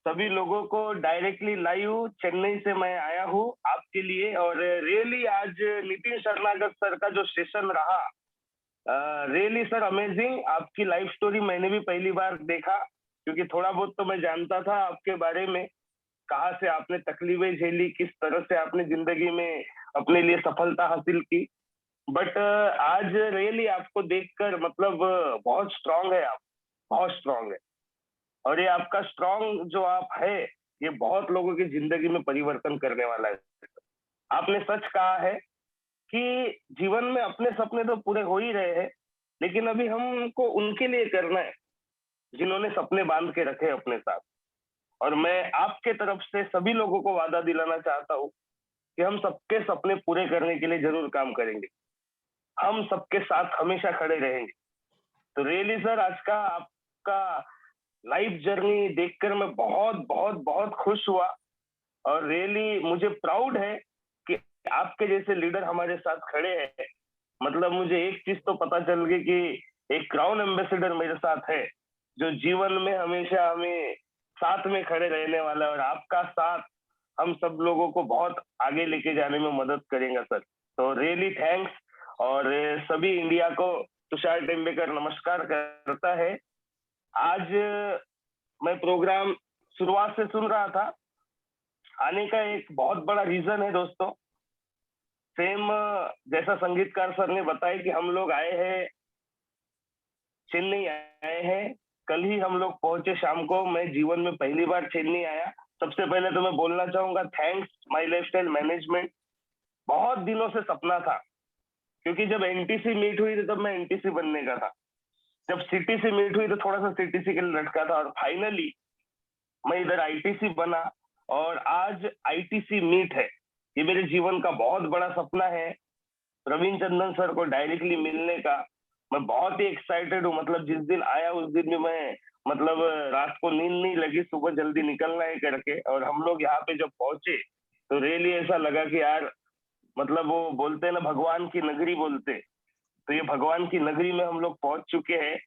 सभी लोगों को डायरेक्टली लाइव चेन्नई से मैं आया हूँ आपके लिए। और रियली आज नितिन शरणागत सर का जो सेशन रहा, रियली सर अमेजिंग। आपकी लाइफ स्टोरी मैंने भी पहली बार देखा, क्योंकि थोड़ा बहुत तो मैं जानता था आपके बारे में, कहाँ से आपने तकलीफें झेली, किस तरह से आपने जिंदगी में अपने लिए सफलता हासिल की। बट आज रियली आपको देखकर मतलब बहुत स्ट्रांग है, आप बहुत स्ट्रांग है। और ये आपका स्ट्रांग जो आप है, ये बहुत लोगों की जिंदगी में परिवर्तन करने वाला है। आपने सच कहा है कि जीवन में अपने सपने तो पूरे हो ही रहे हैं, लेकिन अभी हमको उनके लिए करना है जिन्होंने सपने बांध के रखे अपने साथ। और मैं आपके तरफ से सभी लोगों को वादा दिलाना चाहता हूँ कि हम सबके सपने पूरे करने के लिए जरूर काम करेंगे, हम सबके साथ हमेशा खड़े रहेंगे। तो रियली सर आज का आपका लाइफ जर्नी देखकर मैं बहुत बहुत बहुत खुश हुआ। और रियली मुझे प्राउड है कि आपके जैसे लीडर हमारे साथ खड़े हैं। मतलब मुझे एक चीज तो पता चल गई कि एक क्राउन एम्बेसडर मेरे साथ है, जो जीवन में हमेशा हमें साथ में खड़े रहने वाला है। और आपका साथ हम सब लोगों को बहुत आगे लेके जाने में मदद करेगा सर। तो रियली थैंक्स। और सभी इंडिया को तुषार टेम्बेकर नमस्कार करता है। आज मैं प्रोग्राम शुरुआत से सुन रहा था, आने का एक बहुत बड़ा रीजन है दोस्तों। सेम जैसा संगीतकार सर ने बताया कि हम लोग आए हैं, चेन्नई आए हैं, कल ही हम लोग पहुंचे शाम को। मैं जीवन में पहली बार चेन्नई आया। सबसे पहले तो मैं बोलना चाहूंगा थैंक्स माय लाइफस्टाइल मैनेजमेंट। बहुत दिनों से सपना था, क्योंकि जब NTC मीट हुई थी तब मैं NTC बनने का था, जब CTC मीट हुई तो थोड़ा सा CTC के लिए लटका था, और फाइनली मैं इधर ITC बना। और आज ITC मीट है, ये मेरे जीवन का बहुत बड़ा सपना है रविचंद्रन सर को डायरेक्टली मिलने का। मैं बहुत ही एक्साइटेड हूँ, मतलब जिस दिन आया उस दिन भी मैं मतलब रात को नींद नहीं लगी, सुबह जल्दी निकलना है करके। और हम लोग यहाँ पे जब पहुंचे तो रियली ऐसा लगा कि यार मतलब वो बोलते हैं ना भगवान की नगरी बोलते, तो ये भगवान की नगरी में हम लोग पहुंच चुके हैं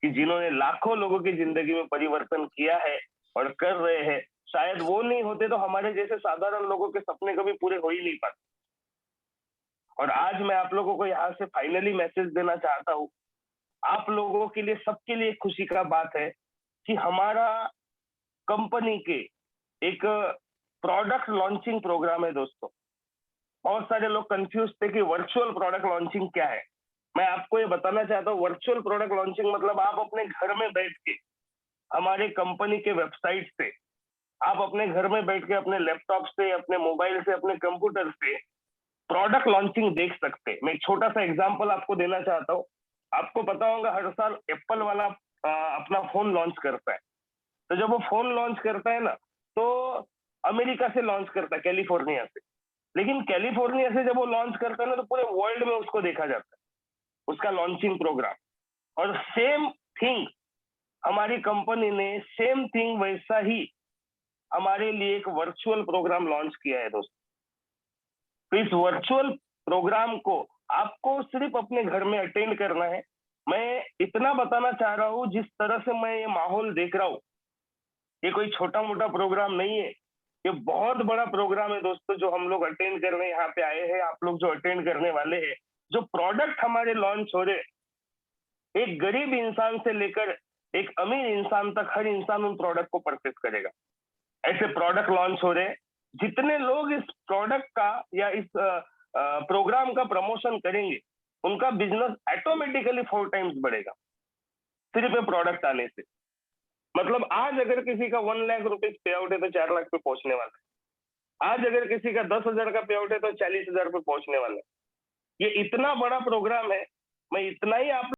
कि जिन्होंने लाखों लोगों की जिंदगी में परिवर्तन किया है और कर रहे हैं। शायद वो नहीं होते तो हमारे जैसे साधारण लोगों के सपने कभी पूरे हो ही नहीं पाते। और आज मैं आप लोगों को यहाँ से फाइनली मैसेज देना चाहता हूँ, आप लोगों के लिए, सबके लिए खुशी का बात है कि हमारा कंपनी के एक प्रोडक्ट लॉन्चिंग प्रोग्राम है दोस्तों। बहुत सारे लोग कंफ्यूज थे कि वर्चुअल प्रोडक्ट लॉन्चिंग क्या है। मैं आपको ये बताना चाहता हूँ, वर्चुअल प्रोडक्ट लॉन्चिंग मतलब आप अपने घर में बैठ के हमारे कंपनी के वेबसाइट से, आप अपने घर में बैठ के अपने लैपटॉप से, अपने मोबाइल से, अपने कंप्यूटर से प्रोडक्ट लॉन्चिंग देख सकते हैं। मैं एक छोटा सा एग्जांपल आपको देना चाहता हूँ। आपको पता होगा हर साल एप्पल वाला अपना फोन लॉन्च करता है। तो जब वो फोन लॉन्च करता है ना, तो अमेरिका से लॉन्च करता है, कैलिफोर्निया से। लेकिन कैलिफोर्निया से जब वो लॉन्च करता है ना, तो पूरे वर्ल्ड में उसको देखा जाता है, उसका लॉन्चिंग प्रोग्राम। और सेम थिंग हमारी कंपनी ने सेम थिंग वैसा ही हमारे लिए एक वर्चुअल प्रोग्राम लॉन्च किया है दोस्तों। तो इस वर्चुअल प्रोग्राम को आपको सिर्फ अपने घर में अटेंड करना है। मैं इतना बताना चाह रहा हूँ, जिस तरह से मैं ये माहौल देख रहा हूँ, ये कोई छोटा मोटा प्रोग्राम नहीं है, ये बहुत बड़ा प्रोग्राम है दोस्तों, जो हम लोग अटेंड करने यहाँ पे आए हैं, आप लोग जो अटेंड करने वाले हैं। जो प्रोडक्ट हमारे लॉन्च हो रहे, एक गरीब इंसान से लेकर एक अमीर इंसान तक हर इंसान उन प्रोडक्ट को परचेस करेगा। ऐसे प्रोडक्ट लॉन्च हो रहे, जितने लोग इस प्रोडक्ट का या इस प्रोग्राम का प्रमोशन करेंगे, उनका बिजनेस ऑटोमेटिकली 4 टाइम्स बढ़ेगा सिर्फ ये प्रोडक्ट आने से। मतलब आज अगर किसी का 1 लाख रुपए पे आउट है तो 4 लाख पे पहुंचने वाला है। आज अगर किसी का 10,000 का पे आउट है तो 40,000 पे पहुंचने वाला है। ये इतना बड़ा प्रोग्राम है। मैं इतना ही आप